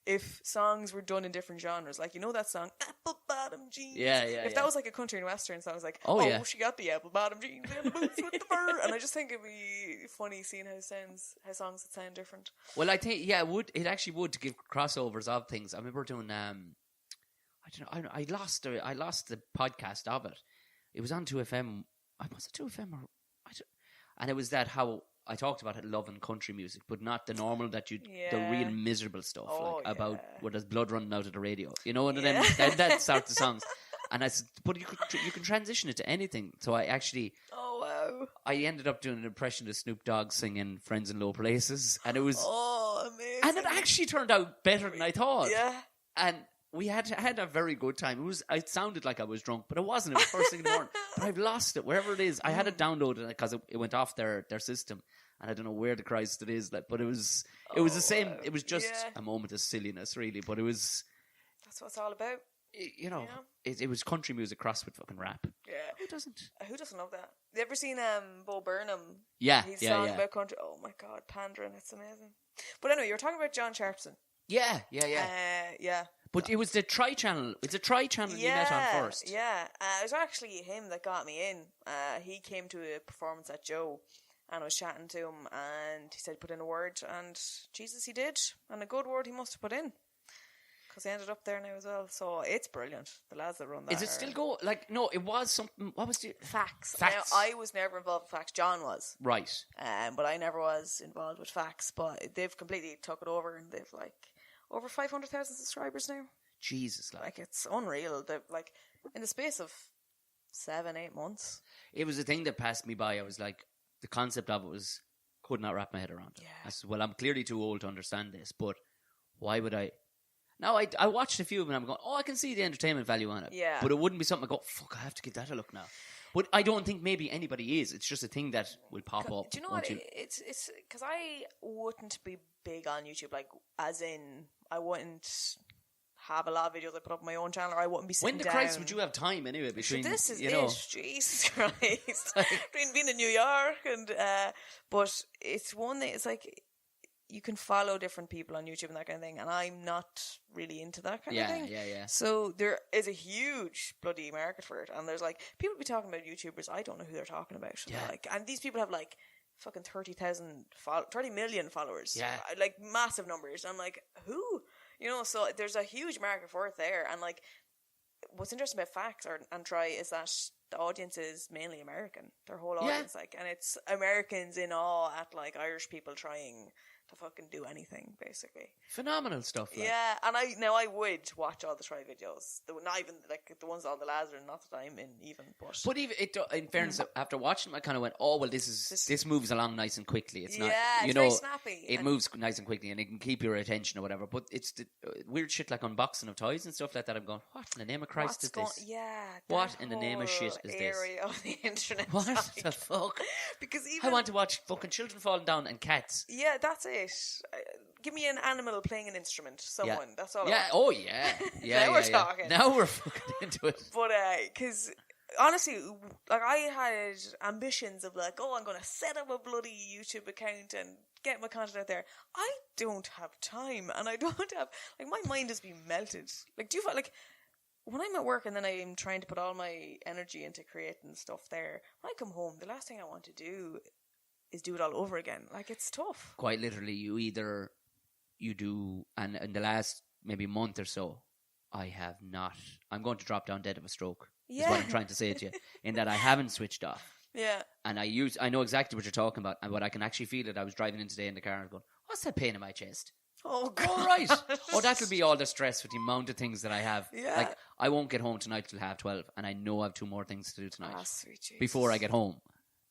if songs were done in different genres, like, you know that song Apple Bottom Jeans. If that was like a country and western song, I was like, oh, she got the apple bottom jeans and the boots with the fur, and I just think it'd be funny seeing how songs would sound different. Well, I think it actually would, to give crossovers of things. I remember doing I don't know, I lost the podcast of it. It was on 2FM. Was it 2FM or and it was that how I talked about it, loving country music, but not the normal the real miserable stuff, about where there's blood running out of the radio. You know, and then that starts the songs. And I said, but you can transition it to anything. So I actually, I ended up doing an impression of Snoop Dogg singing "Friends in Low Places," and it was amazing. And it actually turned out better than I thought. Yeah, and we had a very good time. It sounded like I was drunk, but it wasn't. It was first thing in the morning. But I've lost it wherever it is. I had it downloaded because it went off their system, and I don't know where the Christ it is. But it was the same. It was just a moment of silliness, really. But it was. That's what it's all about. You know, it was country music crossed with fucking rap. Yeah, who doesn't? Who doesn't love that? You ever seen Bo Burnham? Yeah, his song about country. Oh my God, pandering! It's amazing. But anyway, you were talking about John Sharpson. Yeah. But it was the Tri-Channel. It's a Tri-Channel you met on first. Yeah, it was actually him that got me in. He came to a performance at Joe, and I was chatting to him, and he said put in a word, and Jesus, he did, and a good word he must have put in, because he ended up there now as well. So it's brilliant. The lads that run that. Is it still go? Like, no, it was something. What was the Facts? Facts. Now, I was never involved with Facts. John was. Right. But I never was involved with Facts. But they've completely took it over, and they've like over 500,000 subscribers now. Jesus, like it's unreal. They're like in the space of 7-8 months. It was a thing that passed me by. I was like, the concept of it was, could not wrap my head around it. Yeah. I said, well, I'm clearly too old to understand this, but why would I? Now, I watched a few of them and I'm going, I can see the entertainment value on it. Yeah. But it wouldn't be something I go, fuck, I have to give that a look now. But I don't think maybe anybody is. It's just a thing that will pop up. Do you know what? It's because I wouldn't be big on YouTube, like, as in, I wouldn't have a lot of videos I put up on my own channel, or I wouldn't be sitting down. When the Christ would you have time anyway between, this is you know. Jesus Christ. Between being in New York and, but it's one thing, it's like, you can follow different people on YouTube and that kind of thing, and I'm not really into that kind of thing. Yeah. So there is a huge bloody market for it, and there's like, people be talking about YouTubers, I don't know who they're talking about. Yeah. Like, and these people have like fucking 30 million followers. Yeah. Like massive numbers. I'm like, who? You know, so there's a huge market for it there, and like, what's interesting about Facts and Try is that the audience is mainly American. Their whole audience, like, and it's Americans in awe at like Irish people trying to fucking do anything, basically. Phenomenal stuff. Like. Yeah, and I would watch all the Try videos. Not even like the ones on the lads are not that I'm in even. But even in fairness, after watching them, I kind of went, oh well, this moves along nice and quickly. It's not, it's very snappy. It moves nice and quickly, and it can keep your attention or whatever. But it's the weird shit like unboxing of toys and stuff like that. I'm going, what in the name of Christ is this? Yeah. What in the name of shit is this? Area of the internet. What the fuck? Because even I want to watch fucking children falling down and cats. Yeah, that's it. Give me an animal playing an instrument. Someone. Yeah. That's all. Yeah. Oh yeah. Yeah. Now we're talking. Now we're fucking into it. But because honestly, like, I had ambitions of like, I'm going to set up a bloody YouTube account and get my content out there. I don't have time, and I don't have, like, my mind has been melted. Like, do you feel like when I'm at work and then I'm trying to put all my energy into creating stuff there, when I come home, the last thing I want to do is do it all over again. Like, it's tough. Quite literally, you do, and in the last maybe month or so, I'm going to drop down dead of a stroke. Yeah. Is what I'm trying to say to you, in that I haven't switched off. Yeah. And I know exactly what you're talking about, and what I can actually feel it. I was driving in today in the car and going, what's that pain in my chest? Oh, God. All right. That'll be all the stress with the amount of things that I have. Yeah. Like, I won't get home tonight till 12:30, and I know I have 2 more things to do tonight Sweet Jesus. before I get home.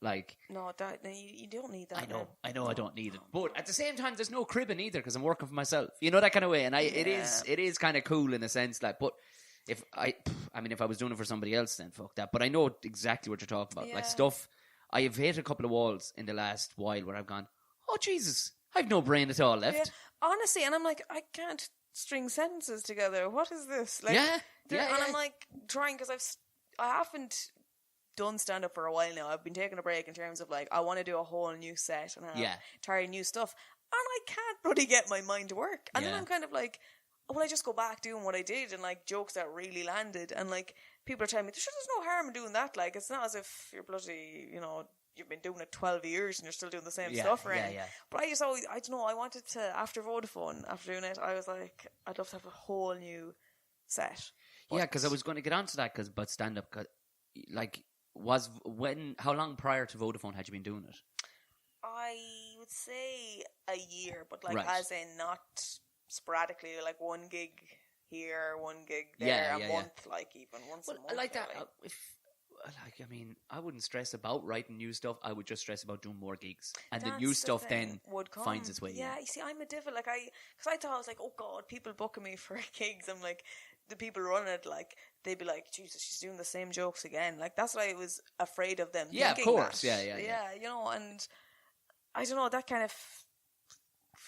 Like, No, you don't need that. I know, I don't need it, but at the same time, there's no cribbing either because I'm working for myself. You know, that kind of way, and it is kind of cool in a sense. Like, but if I was doing it for somebody else, then fuck that. But I know exactly what you're talking about. Like stuff, I have hit a couple of walls in the last while where I've gone, oh Jesus, I've no brain at all left. Yeah. Honestly, and I'm like, I can't string sentences together. What is this? Like, and I'm like trying because I haven't done stand up for a while now. I've been taking a break in terms of like I want to do a whole new set and try new stuff, and I can't bloody get my mind to work. And then I'm kind of like, will I just go back doing what I did and like jokes that really landed? And like people are telling me, there's no harm in doing that. Like it's not as if you're bloody, you know, you've been doing it 12 years and you're still doing the same stuff or anything. But I don't know, I wanted to, after Vodafone, after doing it, I was like, I'd love to have a whole new set. But because I was going to get onto that about stand-up. Like, how long prior to Vodafone had you been doing it? I would say a year, but like as in not sporadically, like one gig here, one gig there, a month, like even once a month. I like that. I wouldn't stress about writing new stuff. I would just stress about doing more gigs, and the new stuff then finds its way. Yeah, you see, I'm a devil. Like because I thought I was like, oh God, people booking me for gigs. I'm like, the people running it, like they'd be like, Jesus, she's doing the same jokes again. Like that's why I was afraid of them. Yeah, of course. That. Yeah. You know, and I don't know, that kind of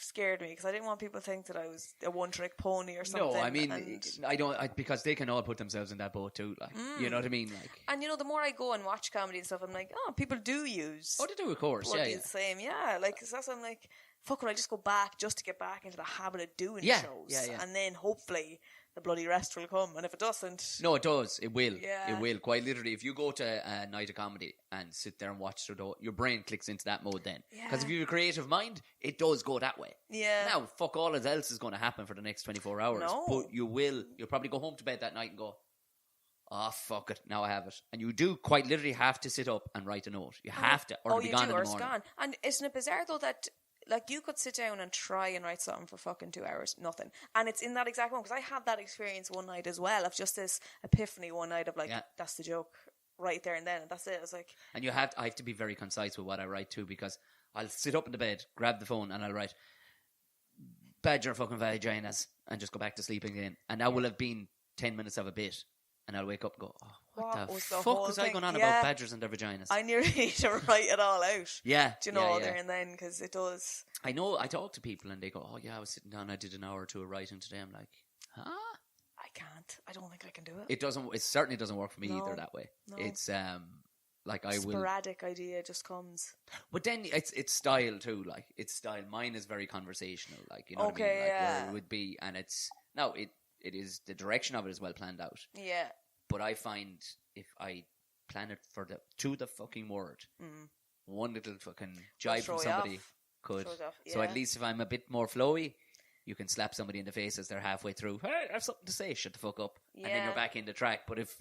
scared me because I didn't want people to think that I was a one-trick pony or something. No, I mean, I don't, because they can all put themselves in that boat too. Like, you know what I mean? Like, and you know, the more I go and watch comedy and stuff, I'm like, oh, people do use. Oh, they do, of course. The same, Like, so that's why I'm like, fuck, would I just go back just to get back into the habit of doing shows, and then hopefully the bloody rest will come. And if it doesn't, no, it does. It will. Yeah. It will. Quite literally, if you go to a night of comedy and sit there and watch it, your brain clicks into that mode then. Because if you have a creative mind, it does go that way. Yeah. Now, fuck all else is going to happen for the next 24 hours. No. But you'll probably go home to bed that night and go, oh, fuck it, now I have it. And you do quite literally have to sit up and write a note. You have to, or it'll be gone in the morning. It's gone. And isn't it bizarre though that, like, you could sit down and try and write something for fucking 2 hours, nothing. And it's in that exact moment, because I had that experience one night as well, of just this epiphany one night of like, that's the joke right there and then, and that's it. It's like, and I have to be very concise with what I write too, because I'll sit up in the bed, grab the phone, and I'll write badger fucking vaginas, and just go back to sleep again. And that will have been 10 minutes of a bit. And I'll wake up and go, oh, what the fuck was I going on about badgers and their vaginas? I nearly need to write it all out. Yeah. Do you know, there and then, because it does. I know, I talk to people and they go, oh yeah, I was sitting down, I did an hour or two of writing today. I'm like, huh? I can't. I don't think I can do it. It certainly doesn't work for me either that way. No. It's, like I will. Sporadic idea just comes. But then it's style too, like, it's style. Mine is very conversational, like, you know what I mean? Like, where it would be, and it is, the direction of it is well planned out. Yeah. But I find if I plan it to the fucking word, one little fucking jibe from somebody could. So at least if I'm a bit more flowy, you can slap somebody in the face as they're halfway through. Hey, I have something to say. Shut the fuck up. Yeah. And then you're back in the track. But if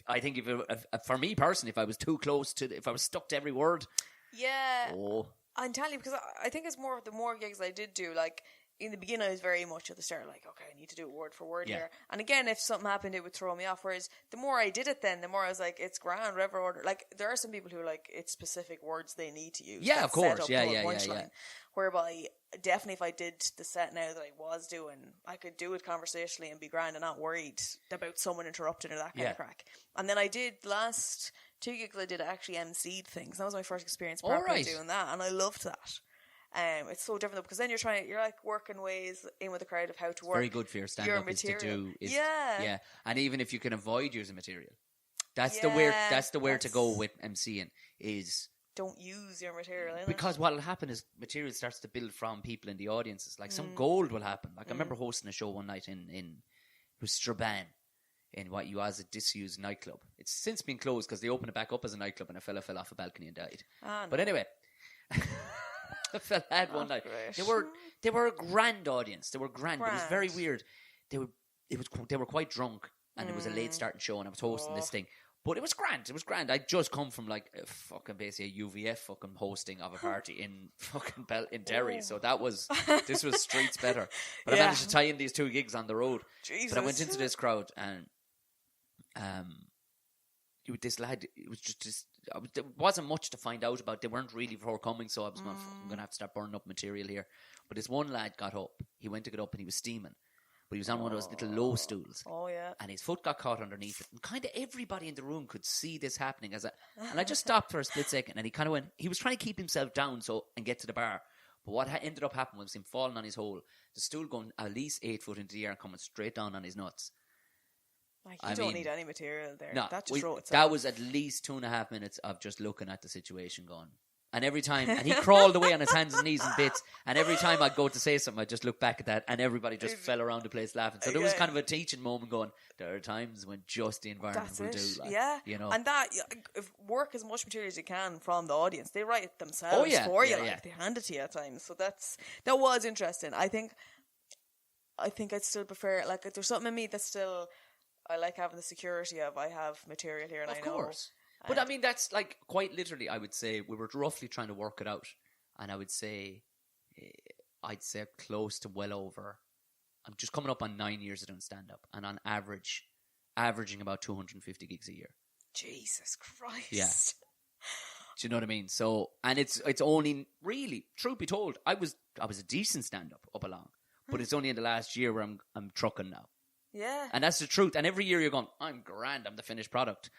for me personally, if I was too close if I was stuck to every word. Yeah. Oh. I'm telling you, because I think it's more, the more gigs I did do, like, in the beginning, I was very much at the start like, okay, I need to do it word for word here. And again, if something happened, it would throw me off. Whereas the more I did it then, the more I was like, it's grand, whatever order. Like, there are some people who are like, it's specific words they need to use. Yeah, of course. Yeah. Whereby, definitely if I did the set now that I was doing, I could do it conversationally and be grand and not worried about someone interrupting or that kind of crack. And then I did last 2 gigs, I did actually MC'd things. That was my first experience properly doing that. And I loved that. It's so different though, because then you're like working ways in with the crowd of how to work. Very good for your stand-up is to do. And even if you can avoid using material, that's the where to go with MCing is. Don't use your material, innit? Because what will happen is material starts to build from people in the audiences. Like some gold will happen. Like I remember hosting a show one night in it was Strabane in what you as a disused nightclub. It's since been closed because they opened it back up as a nightclub and a fella fell off a balcony and died. But anyway. I felt bad one night. They were a grand audience. They were grand. It was very weird. They were quite drunk, and it was a late starting show, and I was hosting this thing. But it was grand. It was grand. I'd just come from like basically a UVF fucking hosting of a party in fucking in Derry. So this was streets better. But I managed to tie in these 2 gigs on the road. Jesus. But I went into this crowd and this lad, it was just there wasn't much to find out about. They weren't really forthcoming, so I was going, I'm going to have to start burning up material here. But this one lad got up. He went to get up and he was steaming. But he was on one of those little low stools. Oh, yeah. And his foot got caught underneath it. And kind of everybody in the room could see this happening. And I just stopped for a split second. And he kind of went, he was trying to keep himself down and get to the bar. But what ended up happening was him falling on his hole. The stool going at least 8 foot into the air and coming straight down on his nuts. Like, you don't need any material there. No, that just wrote itself. That was at least 2.5 minutes of just looking at the situation going. And every time, and he crawled away on his hands and knees and bits. And every time I'd go to say something, I'd just look back at that, and everybody just fell around the place laughing. So there was kind of a teaching moment going, there are times when just the environment will do. Like, yeah. You know? And that, work as much material as you can from the audience. They write it themselves for you. Like, they hand it to you at times. So that was interesting. I think I'd still prefer, like, there's something in me that's still, I like having the security of, I have material here and I know. Of course. But I mean, that's like quite literally, I would say, we were roughly trying to work it out. And I would say, I'd say close to well over, I'm just coming up on 9 years of doing stand-up. And on averaging about 250 gigs a year. Jesus Christ. Yeah. Do you know what I mean? So, and it's only really, truth be told, I was a decent stand-up up along. But it's only in the last year where I'm trucking now. Yeah. And that's the truth. And every year you're going, I'm grand, I'm the finished product.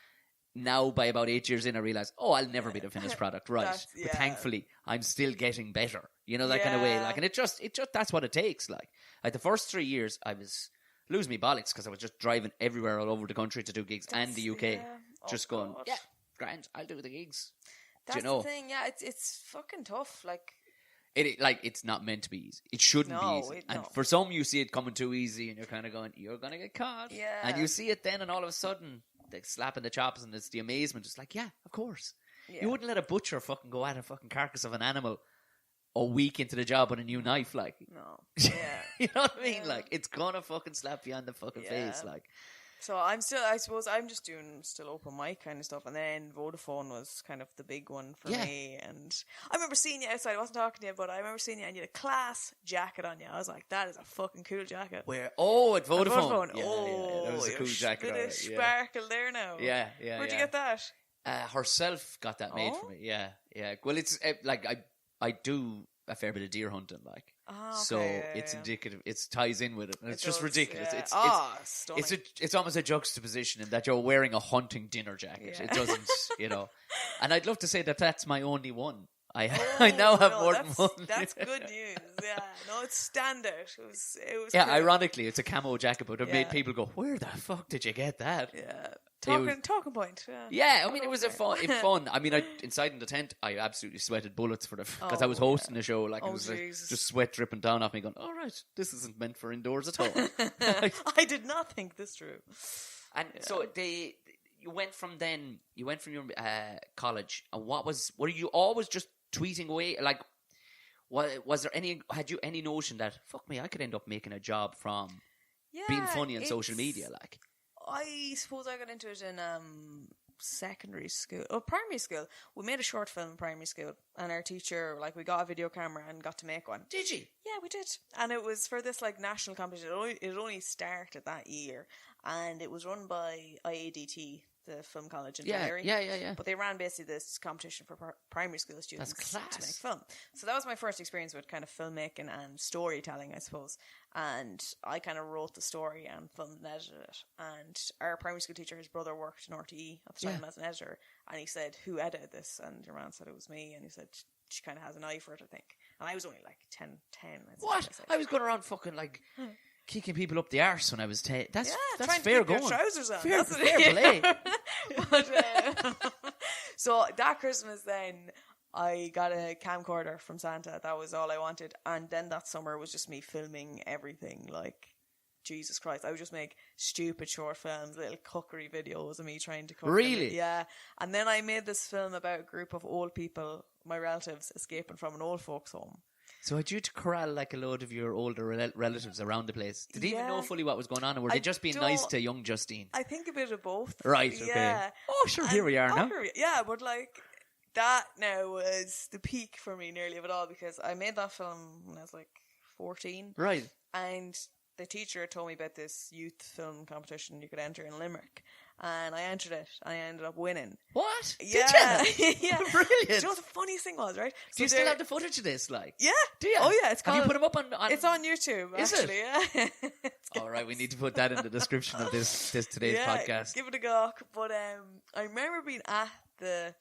Now, by about 8 years in, I realize, I'll never be the finished product, right? But thankfully, I'm still getting better. You know, that kind of way. Like, and it just, that's what it takes. Like the first 3 years, I was losing me bollocks because I was just driving everywhere all over the country to do gigs and the UK. Yeah. Just going, yeah, grand, I'll do the gigs. That's do you know? the thing, yeah, it's fucking tough. Like, it's not meant to be easy. It shouldn't be easy. And for some, you see it coming too easy and you're kind of going, you're going to get caught. Yeah. And you see it then and all of a sudden, they slapping the chops and it's the amazement. It's like, yeah, of course. Yeah. You wouldn't let a butcher fucking go at a fucking carcass of an animal a week into the job with a new knife, like. No. Yeah. You know what I mean? Like, it's gonna fucking slap you on the fucking face, like. So I'm just doing still open mic kind of stuff, and then Vodafone was kind of the big one for me. And I remember seeing you outside. I wasn't talking to you, but I remember seeing you, and you had a class jacket on you. I was like, that is a fucking cool jacket. Where? Oh, at Vodafone. Yeah, that was a cool jacket. Bit of sparkle there now. Yeah. Where'd you get that? Herself got that made for me. Yeah. Well, it's like I do a fair bit of deer hunting, like. Oh, okay, so it's indicative. It ties in with it, and it's just ridiculous. Yeah. It's almost a juxtaposition in that you're wearing a hunting dinner jacket. Yeah. It doesn't, you know. And I'd love to say that that's my only one. I now have more than one. That's good news. Yeah, no, it's standout. It was. Yeah, cool. Ironically, it's a camo jacket, but it made people go, "Where the fuck did you get that?" Yeah, talking point. Yeah, I mean, it was fun. I mean, inside in the tent, I absolutely sweated bullets because I was hosting the show. Like, it was just sweat dripping down off me. Going, all right, this isn't meant for indoors at all. I did not think this through. And so you went from your college, and were you always just tweeting away? Like, had you any notion that, fuck me, I could end up making a job from being funny on social media? Like, I suppose I got into it in secondary school or primary school. We made a short film in primary school, and our teacher, like, we got a video camera and got to make one. Did you? Yeah, we did. And it was for this, like, national competition. It only started that year, and it was run by IADT, the film college in Derry. Yeah. But they ran basically this competition for primary school students. That's class. To make film. So that was my first experience with kind of filmmaking and storytelling, I suppose. And I kind of wrote the story and filmed and edited it. And our primary school teacher, his brother, worked in RTE at the time as an editor. And he said, who edited this? And your man said it was me. And he said, she kind of has an eye for it, I think. And I was only like 10. What? I was going around fucking like... kicking people up the arse when I was 10. That's to fair keep going. Your trousers on. Fair play. But, so that Christmas then, I got a camcorder from Santa. That was all I wanted. And then that summer was just me filming everything. Like, Jesus Christ. I would just make stupid short films, little cookery videos of me trying to cook. Really? Yeah. And then I made this film about a group of old people, my relatives, escaping from an old folks home. So had you to corral like a load of your older relatives around the place? Did they even know fully what was going on, or were they just being nice to young Justine? I think a bit of both. Right, okay. Yeah. Oh, sure, here we are now. Yeah, but like, that now was the peak for me nearly of it all, because I made that film when I was like 14. Right. And the teacher told me about this youth film competition you could enter in Limerick. and I entered it. I ended up winning. What? Yeah. Did you? Yeah. Brilliant. Do you know what the funniest thing was, right? Do you still have the footage of this? Like, Yeah. do you? Oh yeah, it's Have you called, put them up on it's on YouTube, Is actually, yeah. All right, we need to put that in the description of this today's podcast. Give it a go. But I remember being at the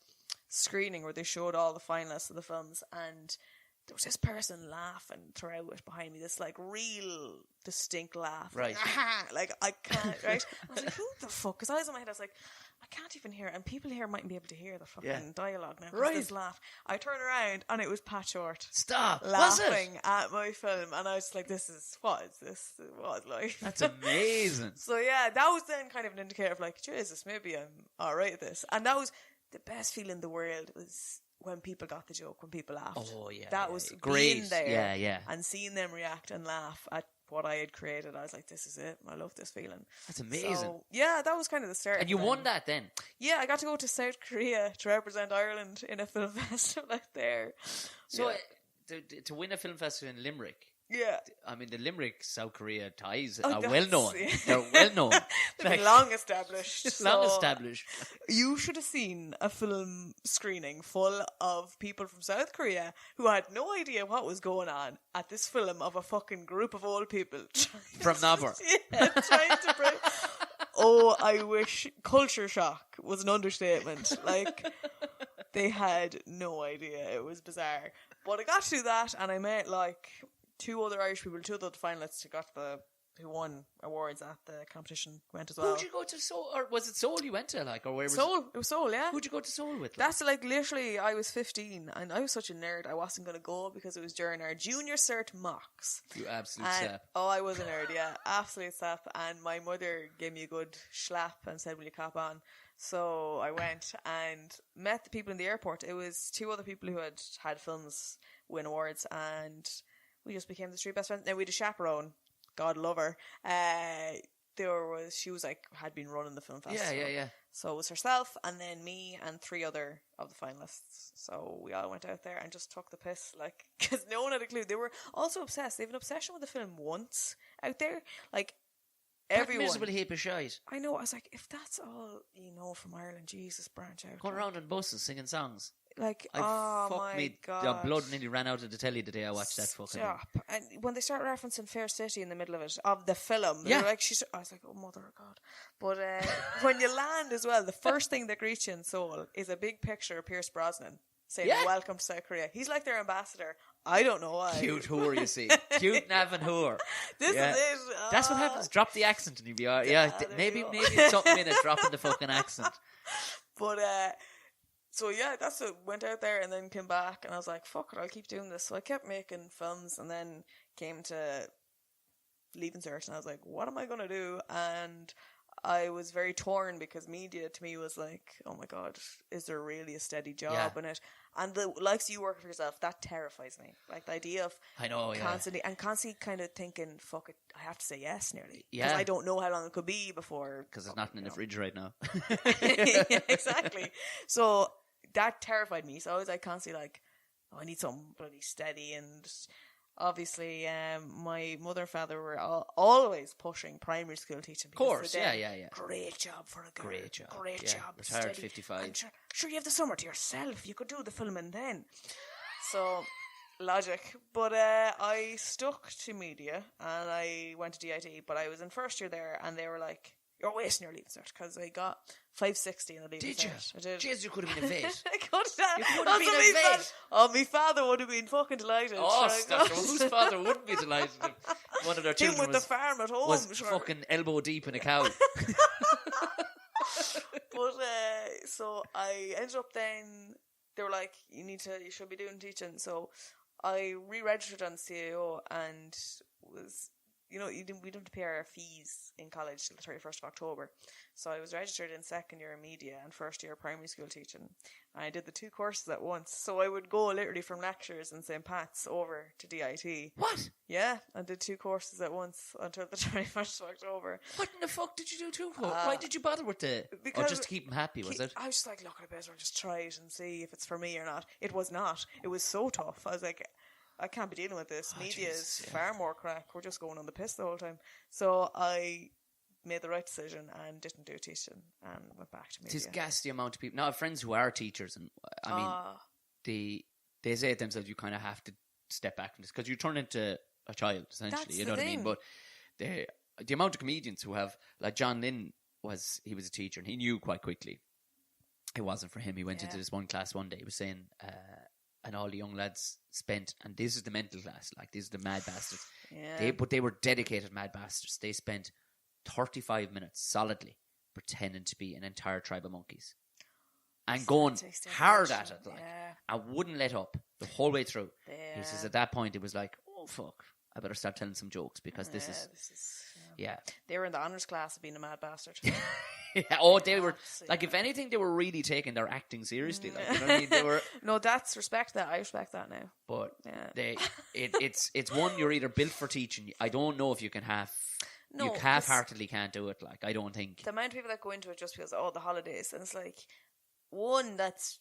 screening where they showed all the finalists of the films, and there was this person laughing throughout it behind me, this like real distinct laugh. Right. Like I can't, right? I was like, who the fuck? Because I was in my head, I was like, I can't even hear it. And people here mightn't be able to hear the fucking dialogue now. Right. This laugh. I turned around and it was Pat Short. Stop. Laughing at my film. And I was like, what is this? What is life? That's amazing. So yeah, that was then kind of an indicator of like, Jesus, maybe I'm alright at this. And that was the best feeling in the world, was when people got the joke, when people laughed. Oh yeah. That was great. being there. Yeah, yeah. And seeing them react and laugh at what I had created. I was like, this is it. I love this feeling. That's amazing. So, yeah, that was kind of the start. And you won that then? Yeah, I got to go to South Korea to represent Ireland in a film festival out there. So yeah. to win a film festival in Limerick, yeah, I mean, the Limerick-South Korea ties Oh, are that's- well known. yeah. They're well known. They've been long established. Long So established. You should have seen a film screening full of people from South Korea who had no idea what was going on at this film of a fucking group of old people. From Nabor. Yeah, trying to bring... Oh, I wish culture shock was an understatement. Like, they had no idea. It was bizarre. But I got to do that, and I met, like, two other Irish people, two other finalists who won awards at the competition went as well. Who'd you go to Seoul? Or was it Seoul you went to, like, or where was Seoul. It was Seoul, yeah. Who'd you go to Seoul with? Like? That's like literally, I was 15 and I was such a nerd. I wasn't going to go because it was during our junior cert mocks. You absolute And, sap. oh, I was a nerd, yeah. Absolute sap. And my mother gave me a good slap and said, will you cop on? So I went and met the people in the airport. It was two other people who had films win awards, and we just became the street best friends. Now we had a chaperone. God love her. She was like, had been running the film festival. Yeah. So it was herself and then me and three other of the finalists. So we all went out there and just took the piss, like, because no one had a clue. They were also obsessed. They have an obsession with the film once out there. Like, everyone. That miserable heap of shite. I know. I was like, if that's all you know from Ireland, Jesus, branch out. Going around on buses singing songs. Like, God. God. The blood nearly ran out of the telly the day I watched that fucking thing. Stop. And when they start referencing Fair City in the middle of it, of the film, Yeah. they're like, I was like, oh, mother of God. But when you land as well, the first thing that greets you in Seoul is a big picture of Pierce Brosnan saying, welcome to South Korea. He's like their ambassador. I don't know why. Cute whore, you see. Cute Nav and whore. This is it. That's what happens. Drop the accent and you'll be alright. Yeah, maybe it's something in it, dropping the fucking accent. But, so yeah, that's what went out there and then came back and I was like, fuck it, I'll keep doing this. So I kept making films and then came to leaving cert and I was like, what am I going to do? And I was very torn because media to me was like, oh my God, is there really a steady job in it? And the likes you work for yourself, that terrifies me. Like the idea of constantly kind of thinking, fuck it, I have to say yes nearly. Because I don't know how long it could be before. Because there's nothing in the fridge right now. Yeah, exactly. So that terrified me. So I was like constantly like, oh, I need something bloody steady. And obviously, my mother and father were always pushing primary school teaching. Of course, yeah. Great job for a girl. Great job. Retired steady. 55. And sure, you have the summer to yourself. You could do the filming then. So, logic. But I stuck to media and I went to DIT. But I was in first year there and they were like, you're wasting your leaving cert because I got 560 in the leaving cert. I did. Jeez, you could have been a vet. I could have. You could have been a vet. My father would have been fucking delighted. Oh, stop. Whose father wouldn't be delighted if one of their children him with the farm at home was fucking elbow deep in a cow. But so I ended up then, they were like, you should be doing teaching. So I re-registered on CAO and was... we didn't have to pay our fees in college till the 31st of October. So I was registered in second year media and first year primary school teaching. And I did the two courses at once. So I would go literally from lectures in St. Pat's over to DIT. What? Yeah, I did two courses at once until the 31st of October. What in the fuck did you do two courses? Why did you bother with or just to keep them happy, was it? I was just like, look, I better just try it and see if it's for me or not. It was not. It was so tough. I was like... I can't be dealing with this. Media is far more crack. We're just going on the piss the whole time. So I made the right decision and didn't do teaching and went back to media. It's gas the amount of people. Now, I have friends who are teachers, and I mean, they say it themselves, you kind of have to step back from this because you turn into a child, essentially. That's you know the what I mean? thing. But the amount of comedians who have, like John Lynn was a teacher, and he knew quite quickly it wasn't for him. He went into this one class one day. He was saying, and all the young lads spent, and this is the mental class, like these are the mad bastards. Yeah. But they were dedicated mad bastards. They spent 35 minutes solidly pretending to be an entire tribe of monkeys. And going hard at it, like, I wouldn't let up the whole way through. Yeah. He says at that point it was like, oh fuck, I better start telling some jokes because this is They were in the honours class of being a mad bastard. They were like, if anything, they were really taking their acting seriously. Like, you know what I mean? They were. No, that's respect that. I respect that now. But it's one, you're either built for teaching. I don't know if you can you half-heartedly can't do it. Like, I don't think the amount of people that go into it just because the holidays, and it's like, one, that's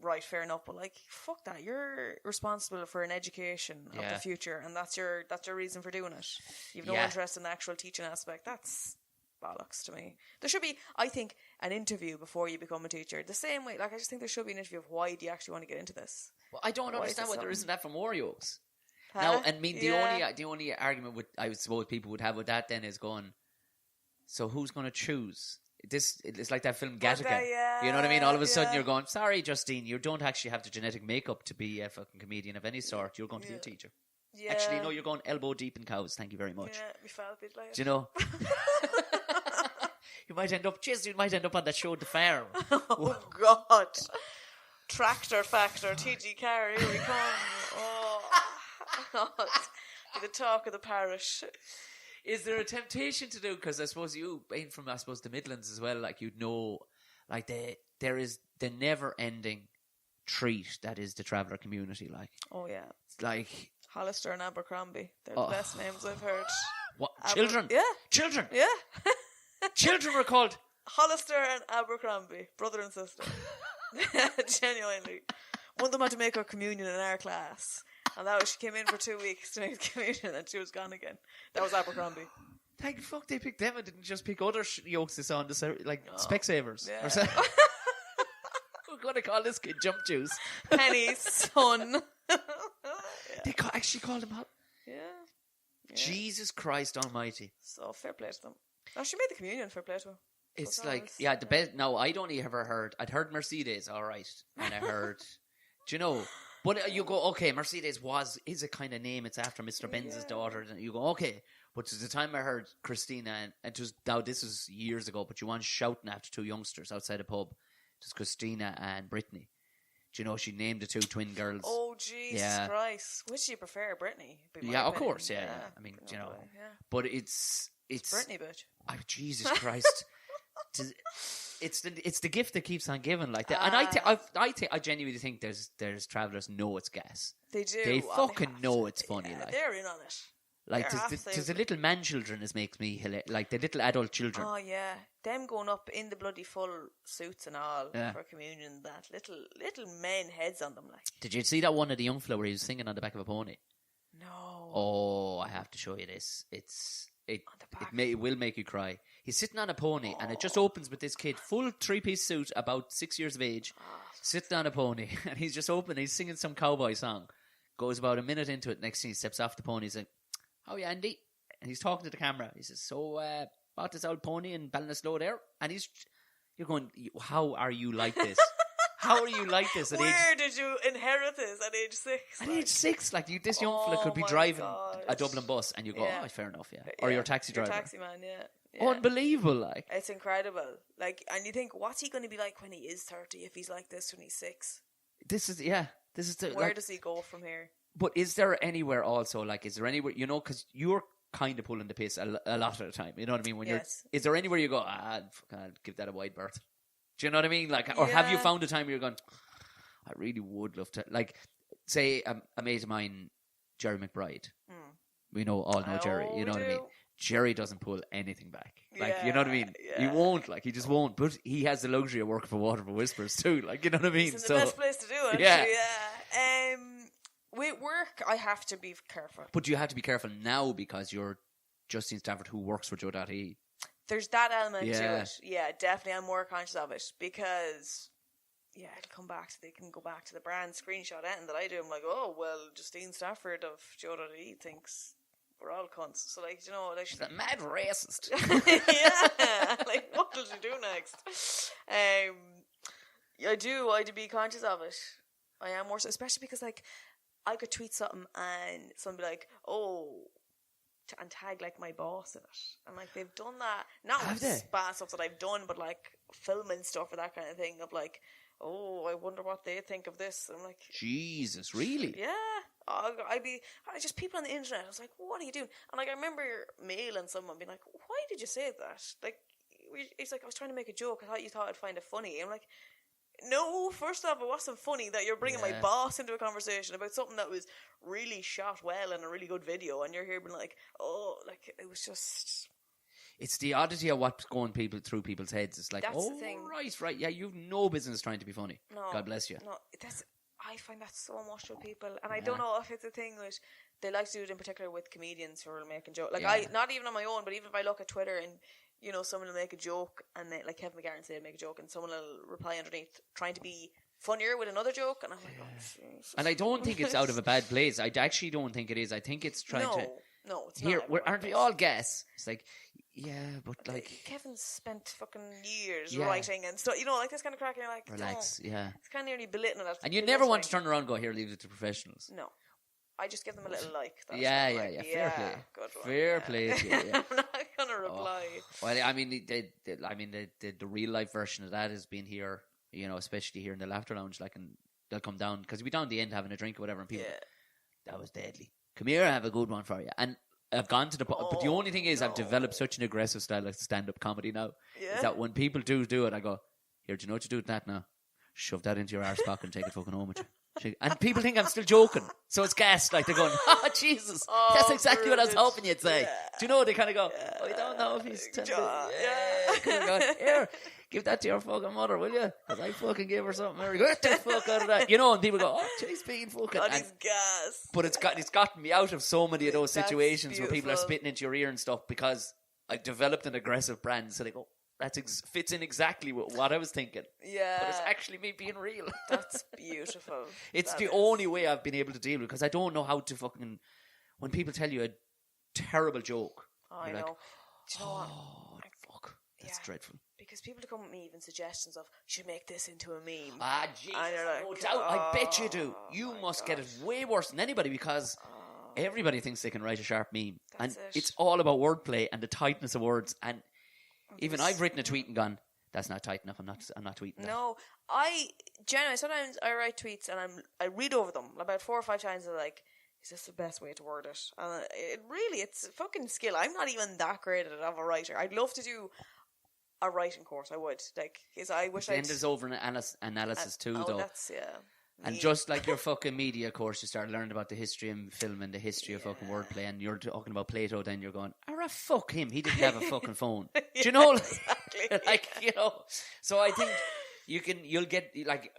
right, fair enough, but like, fuck that. You're responsible for an education of the future, and that's your reason for doing it. You've no interest in the actual teaching aspect. That's bollocks to me. There should be, I think, an interview before you become a teacher. The same way, like, I just think there should be an interview of why do you actually want to get into this. Well, I don't understand why there isn't that from War Yokes. Huh? Now, I mean, the only argument I suppose people would have with that then is going, so who's going to choose? It's like that film Gattaca. You know what I mean? All of a sudden you're going, sorry, Justine, you don't actually have the genetic makeup to be a fucking comedian of any sort. You're going to be a teacher. Yeah. Actually, no, you're going elbow deep in cows. Thank you very much. Yeah, we felt a bit like. Do you know? You might end up on that show, The Farm. Oh, God. Tractor Factor, TG Carr, here we come. Oh, God. Be the talk of the parish. Is there a temptation to do, because I suppose you, being from, I suppose, the Midlands as well, like, you'd know, like, there is the never-ending treat that is the traveller community, like. Oh, yeah. It's like... Hollister and Abercrombie. They're the best names I've heard. What? Children? Yeah. Children? Yeah. Children were called... Hollister and Abercrombie. Brother and sister. Genuinely. One of them had to make her communion in our class. And that was, she came in for 2 weeks to make the communion and she was gone again. That was Abercrombie. Thank fuck they picked them and didn't just pick other yokes they saw on the like Specsavers. Yeah. Or something. We're going to call this kid Jump Juice. Penny's son. They actually called him up. Yeah. Jesus Christ Almighty. So fair play to them. Oh, she made the communion, fair play to her. It's like, the best. No, I'd only ever heard, I'd heard Mercedes, all right. And I heard, do you know, but you go, okay, Mercedes is a kind of name, it's after Mr. Benz's daughter. And you go, okay. But to the time I heard Christina, and it was, now this was years ago, but you want shouting after two youngsters outside a pub. It was Christina and Brittany. Do you know, she named the two twin girls. Oh, Jesus Christ. Which do you prefer, Brittany? Yeah, of course, yeah. I mean, you know, but it's Brittany, bitch. Oh, Jesus Christ. It's the gift that keeps on giving, like that. And I genuinely think there's travellers know it's gas. They do. They fucking know it's funny. Yeah, like they're in on it. Like there's the little man children that makes me hilarious. Like the little adult children. Oh yeah, them going up in the bloody full suits and all for communion. That little men heads on them. Like, did you see that one of the young fella where he was singing on the back of a pony? No. Oh, I have to show you this. It will make you cry. He's sitting on a pony, and it just opens with this kid, full 3-piece suit, about 6 years of age, sitting on a pony, and he's just open. He's singing some cowboy song. Goes about a minute into it. Next thing he steps off the pony, he's like, "How you, Andy?" And he's talking to the camera. He says, "So, bought this old pony in Ballinasloe there." And you're going, "How are you like this? How are you like this?" Where did you inherit this at age 6? At age 6, like this young fella could be driving a Dublin bus, and you go, "Oh, fair enough, yeah." Or your taxi driver, taxi man, yeah. Unbelievable, like. It's incredible. Like, and you think, what's he going to be like when he is 30 if he's like this when he's 6? This is where does he go from here? But is there anywhere also, like, is there anywhere, you know, because you're kind of pulling the piss a lot of the time, you know what I mean? When is there anywhere you go, I'll give that a wide berth? Do you know what I mean? Like, or have you found a time where you're going, I really would love to, like, say a mate of mine, Jerry McBride. We all know Jerry, you know what I mean? Jerry doesn't pull anything back. Like, you know what I mean? He won't, like, he just won't. But he has the luxury of working for Water for Whispers too, like, you know what I mean? It's the best place to do it. Yeah. With work, I have to be careful. But you have to be careful now because you're Justine Stafford, who works for Joe.ie. there's that element to Yeah. it. Yeah, definitely. I'm more conscious of it because, yeah, it'll come back. They can go back to the brand screenshot anything that I do. I'm like, oh well, Justine Stafford of Joe.ie thinks we're all cunts. So like, you know, like She's a mad racist. yeah, like what will she do next? I do be conscious of it. I am more so, especially because like I could tweet something and someone be like, oh, and tag like my boss in it, and like they've done that not with bad stuff that I've done, but like filming stuff or that kind of thing of like, oh, I wonder what they think of this. I'm like, Jesus, really? Yeah. I just people on the internet. I was like, what are you doing? And like I remember mailing someone being like, why did you say that? Like, it's like I was trying to make a joke. I thought you thought I'd find it funny. I'm like, no, first off, it wasn't funny that you're bringing my boss into a conversation about something that was really shot well and a really good video, and you're here being like, oh, like it was just. It's the oddity of what's going through people's heads. It's like, that's the thing. right, yeah, you've no business trying to be funny. No, God bless you. No, I find that so much with people, and I don't know if it's a thing with they like to do it in particular with comedians who are making jokes. Like I, not even on my own, but even if I look at Twitter and you know someone will make a joke, and they, like Kevin McGarren said, make a joke, and someone will reply underneath trying to be funnier with another joke, and I'm like, oh, Jesus. And I don't think it's out of a bad place. I actually don't think it is. I think it's trying to. No, it's here, not. Aren't we all guess? It's like, yeah, but like Kevin's spent fucking years writing and stuff. You know, like this kind of crack. And you're like, relax, it's kind of nearly belittling it. And you never want to turn around and go, here, leave it to professionals. No. I just give them a little like. Yeah. Fair play. Good one. Fair play to you. Yeah. I'm not gonna reply. Well, I mean, the real life version of that has been here. You know, especially here in the Laughter Lounge. Like, and they'll come down because we down the end having a drink or whatever, and people, that was deadly. Come here, I have a good one for you. And I've gone to the but the only thing is I've developed such an aggressive style of stand-up comedy now. Is that when people do it, I go, here, do you know what you do with that now? Shove that into your arse pocket and take it fucking home with you. And people think I'm still joking, so it's gas. Like they're going, "Oh Jesus, that's exactly what I was hoping you'd say." Do you know? They kind of go, "Oh, I don't know if he's here, give that to your fucking mother, will you? Because I fucking gave her something. Get the fuck out of that, you know." And people go, "Oh, he's being fucking." God, he's gas. But it's gotten me out of so many of those situations where people are spitting into your ear and stuff because I've developed an aggressive brand. So they go, that fits in exactly with what I was thinking. Yeah. But it's actually me being real. That's beautiful. It's the only way I've been able to deal with it because I don't know how to fucking... When people tell you a terrible joke... I know. Like, do you know what? Fuck. That's dreadful. Because people come with me even suggestions of, you should make this into a meme. Ah, Jesus. Like, no doubt. I bet you do. You must get it way worse than anybody because... Everybody thinks they can write a sharp meme. That's and it's all about wordplay and the tightness of words. And even I've written a tweet and gone, that's not tight enough. I'm not tweeting that. No, I genuinely sometimes I write tweets and I read over them about 4 or 5 times. And I'm like, is this the best way to word it? And it's a fucking skill. I'm not even that great at it of a writer. I'd love to do a writing course. I would because I wish I'd. Then there's over analysis too, though. That's And just like your fucking media course, you start learning about the history of film and the history of fucking wordplay, and you're talking about Plato, then you're going, fuck him, he didn't have a fucking phone. Do you know? Exactly. Like, you know. So I think you'll get, like,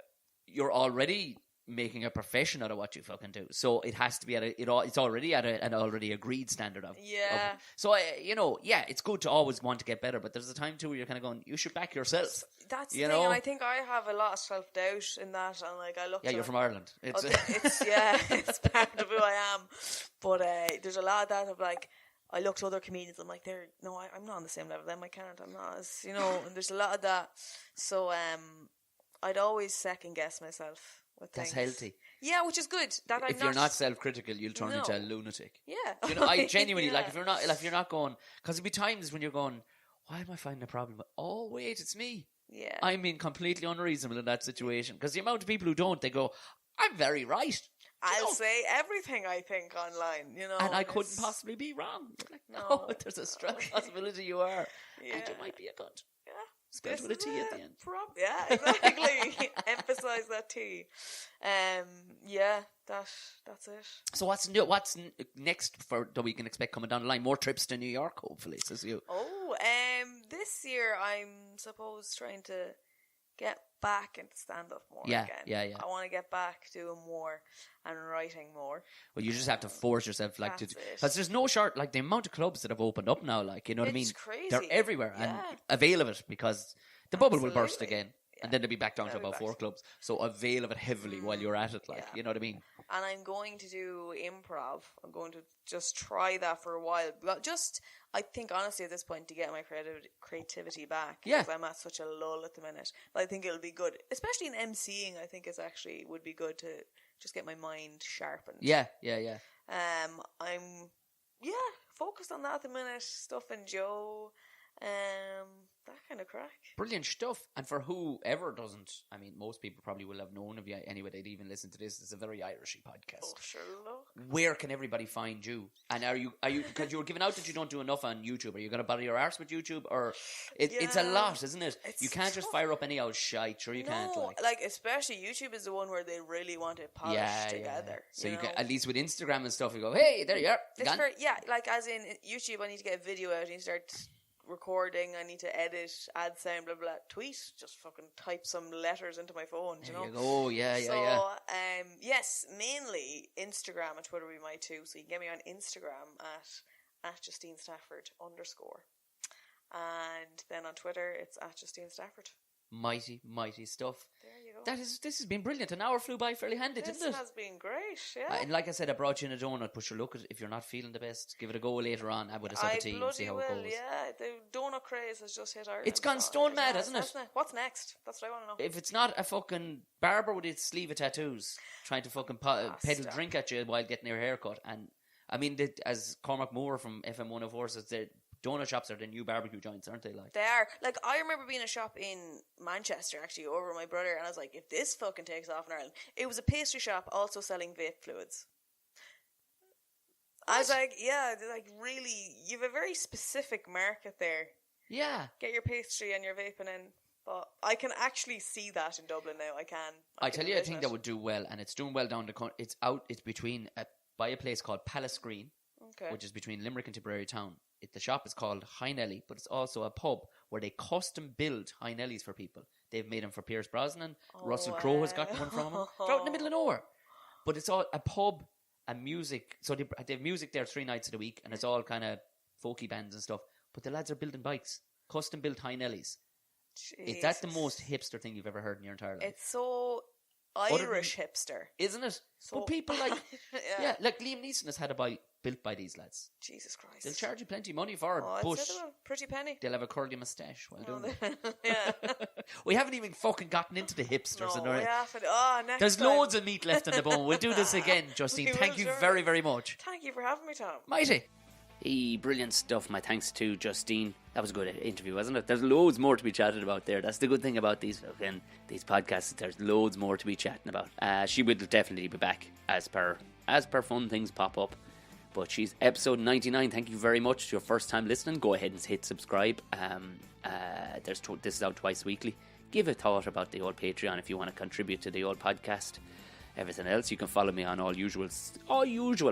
you're already making a profession out of what you fucking do. So it has to be it's already at an already agreed standard of. Yeah. So, it's good to always want to get better, but there's a time too where you're kind of going, you should back yourself. That's the thing, and I think I have a lot of self-doubt in that, and like I look. Yeah, you're from Ireland. It's it's part of who I am. But there's a lot of that of like, I look to other comedians. I'm like, I'm not on the same level. Them I can't. I'm not as and there's a lot of that. So I'd always second guess myself with things. That's healthy. Yeah, which is good. If you're not self-critical, you'll turn into a lunatic. Yeah. You know, I genuinely like if you're not going, because there'll be times when you're going, why am I finding a problem? Oh wait, it's me. Yeah. I'm being completely unreasonable in that situation because the amount of people who don't, they go, I'm very right. I'll say everything I think online, and I couldn't possibly be wrong. Like, no, there's a strong possibility you are, and you might be a cunt. Yeah. Spelled with a T at the end. Yeah, exactly. Emphasize that T. That's it. So what's new? What's next that we can expect coming down the line? More trips to New York, hopefully, says you. Oh, this year I'm suppose trying to get back into stand-up more Yeah, again. yeah. I want to get back doing more and writing more. Well, you just have to force yourself, like, That's to, it. because there's no short, like, the amount of clubs that have opened up now, like, you know what I mean? It's crazy. They're everywhere, and Yeah. avail of it, because the bubble will burst Absolutely. again, and then they'll be back down to They'll be about back 4 to- clubs. So avail of it heavily while you're at it, like, yeah. you know what I mean? And I'm going to do improv. I'm going to just try that for a while. But just, I think, honestly, at this point, to get my creativity back. Yeah. Because I'm at such a lull at the minute. But I think it'll be good. Especially in MCing, I think would be good to just get my mind sharpened. Yeah. I'm, focused on that at the minute. Stuff in Joe. That kind of crack. Brilliant stuff. And for whoever doesn't, I mean, most people probably will have known of you anyway. They'd even listen to this. It's a very Irishy podcast. Oh, sure, look. Where can everybody find you? And are you because you were giving out that you don't do enough on YouTube? Are you going to bother your arse with YouTube, or it's a lot, isn't it? You can't just fire up any old shite. Sure, you can't. Like especially YouTube is the one where they really want it polished together. So you can, at least with Instagram and stuff, you go, hey, there you are. It's like as in YouTube, I need to get a video out. I need to start recording. I need to edit, add sound, blah blah. Tweet, just fucking type some letters into my phone. You know. There you go. Yeah. Yes, mainly Instagram and Twitter will be my two. So you can get me on Instagram at Justine Stafford _, and then on Twitter it's at Justine Stafford. Mighty stuff. There you go. This has been brilliant. An hour flew by fairly handy, didn't it? This has been great, yeah. And like I said, I brought you in a donut, but sure, look, if you're not feeling the best, give it a go later on with a cup of tea and see how it goes. Yeah, the donut craze has just hit Ireland. It's gone stone mad, hasn't it? What's next? That's what I want to know. If it's not a fucking barber with his sleeve of tattoos trying to fucking peddle drink at you while getting your hair cut, and I mean, as Cormac Moore from FM 104 says, the donut shops are the new barbecue joints, aren't they? Like, they are. Like, I remember being in a shop in Manchester, actually, over with my brother, and I was like, if this fucking takes off in Ireland. It was a pastry shop also selling vape fluids. What? I was like, yeah, like, really, you have a very specific market there. Yeah. Get your pastry and your vaping in. But I can actually see that in Dublin now. I can. I tell you, I think that would do well, and it's doing well down the country. It's between by a place called Palace Green, which is between Limerick and Tipperary town. The shop is called High Nelly, but it's also a pub where they custom build High Nellies for people. They've made them for Pierce Brosnan. Russell Crowe has got one from him. They're out in the middle of nowhere. But it's all a pub and music. So they have music there 3 nights of the week, and it's all kind of folky bands and stuff. But the lads are building bikes, custom built High Nellies. Is that the most hipster thing you've ever heard in your entire life? It's so Irish hipster, isn't it? So but people like like Liam Neeson has had a bike built by these lads. Jesus Christ! They'll charge you plenty of money for it, but pretty penny. They'll have a curly moustache while doing it. Yeah. We haven't even fucking gotten into the hipsters. No, we haven't. Next There's time. loads of meat left in the bone. We'll do this again, Justine. Thank you very, very much. Thank you for having me, Tom. Mighty. Brilliant stuff. My thanks to Justine. That was a good interview, wasn't it? There's loads more to be chatted about there. That's the good thing about these podcasts. There's loads more to be chatting about. She will definitely be back as per fun things pop up. But she's episode 99. Thank you very much. It's your first time listening. Go ahead and hit subscribe. This is out twice weekly. Give a thought about the old Patreon if you want to contribute to the old podcast. Everything else, you can follow me on all usual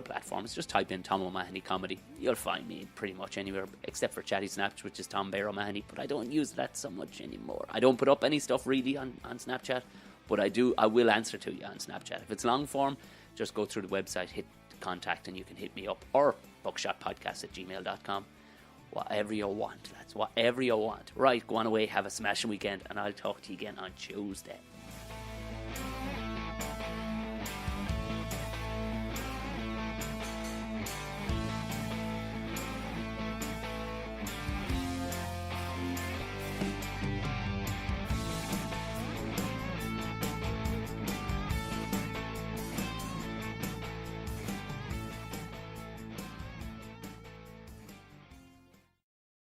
platforms. Just type in Tom O'Mahony Comedy. You'll find me pretty much anywhere except for Chatty Snaps, which is Tom Bear O'Mahony, but I don't use that so much anymore. I don't put up any stuff really on Snapchat, but I will answer to you on Snapchat. If it's long form, just go through the website, hit contact, and you can hit me up, or buckshotpodcast@gmail.com. Whatever you want, lads. Whatever you want. Right, go on away, have a smashing weekend, and I'll talk to you again on Tuesday.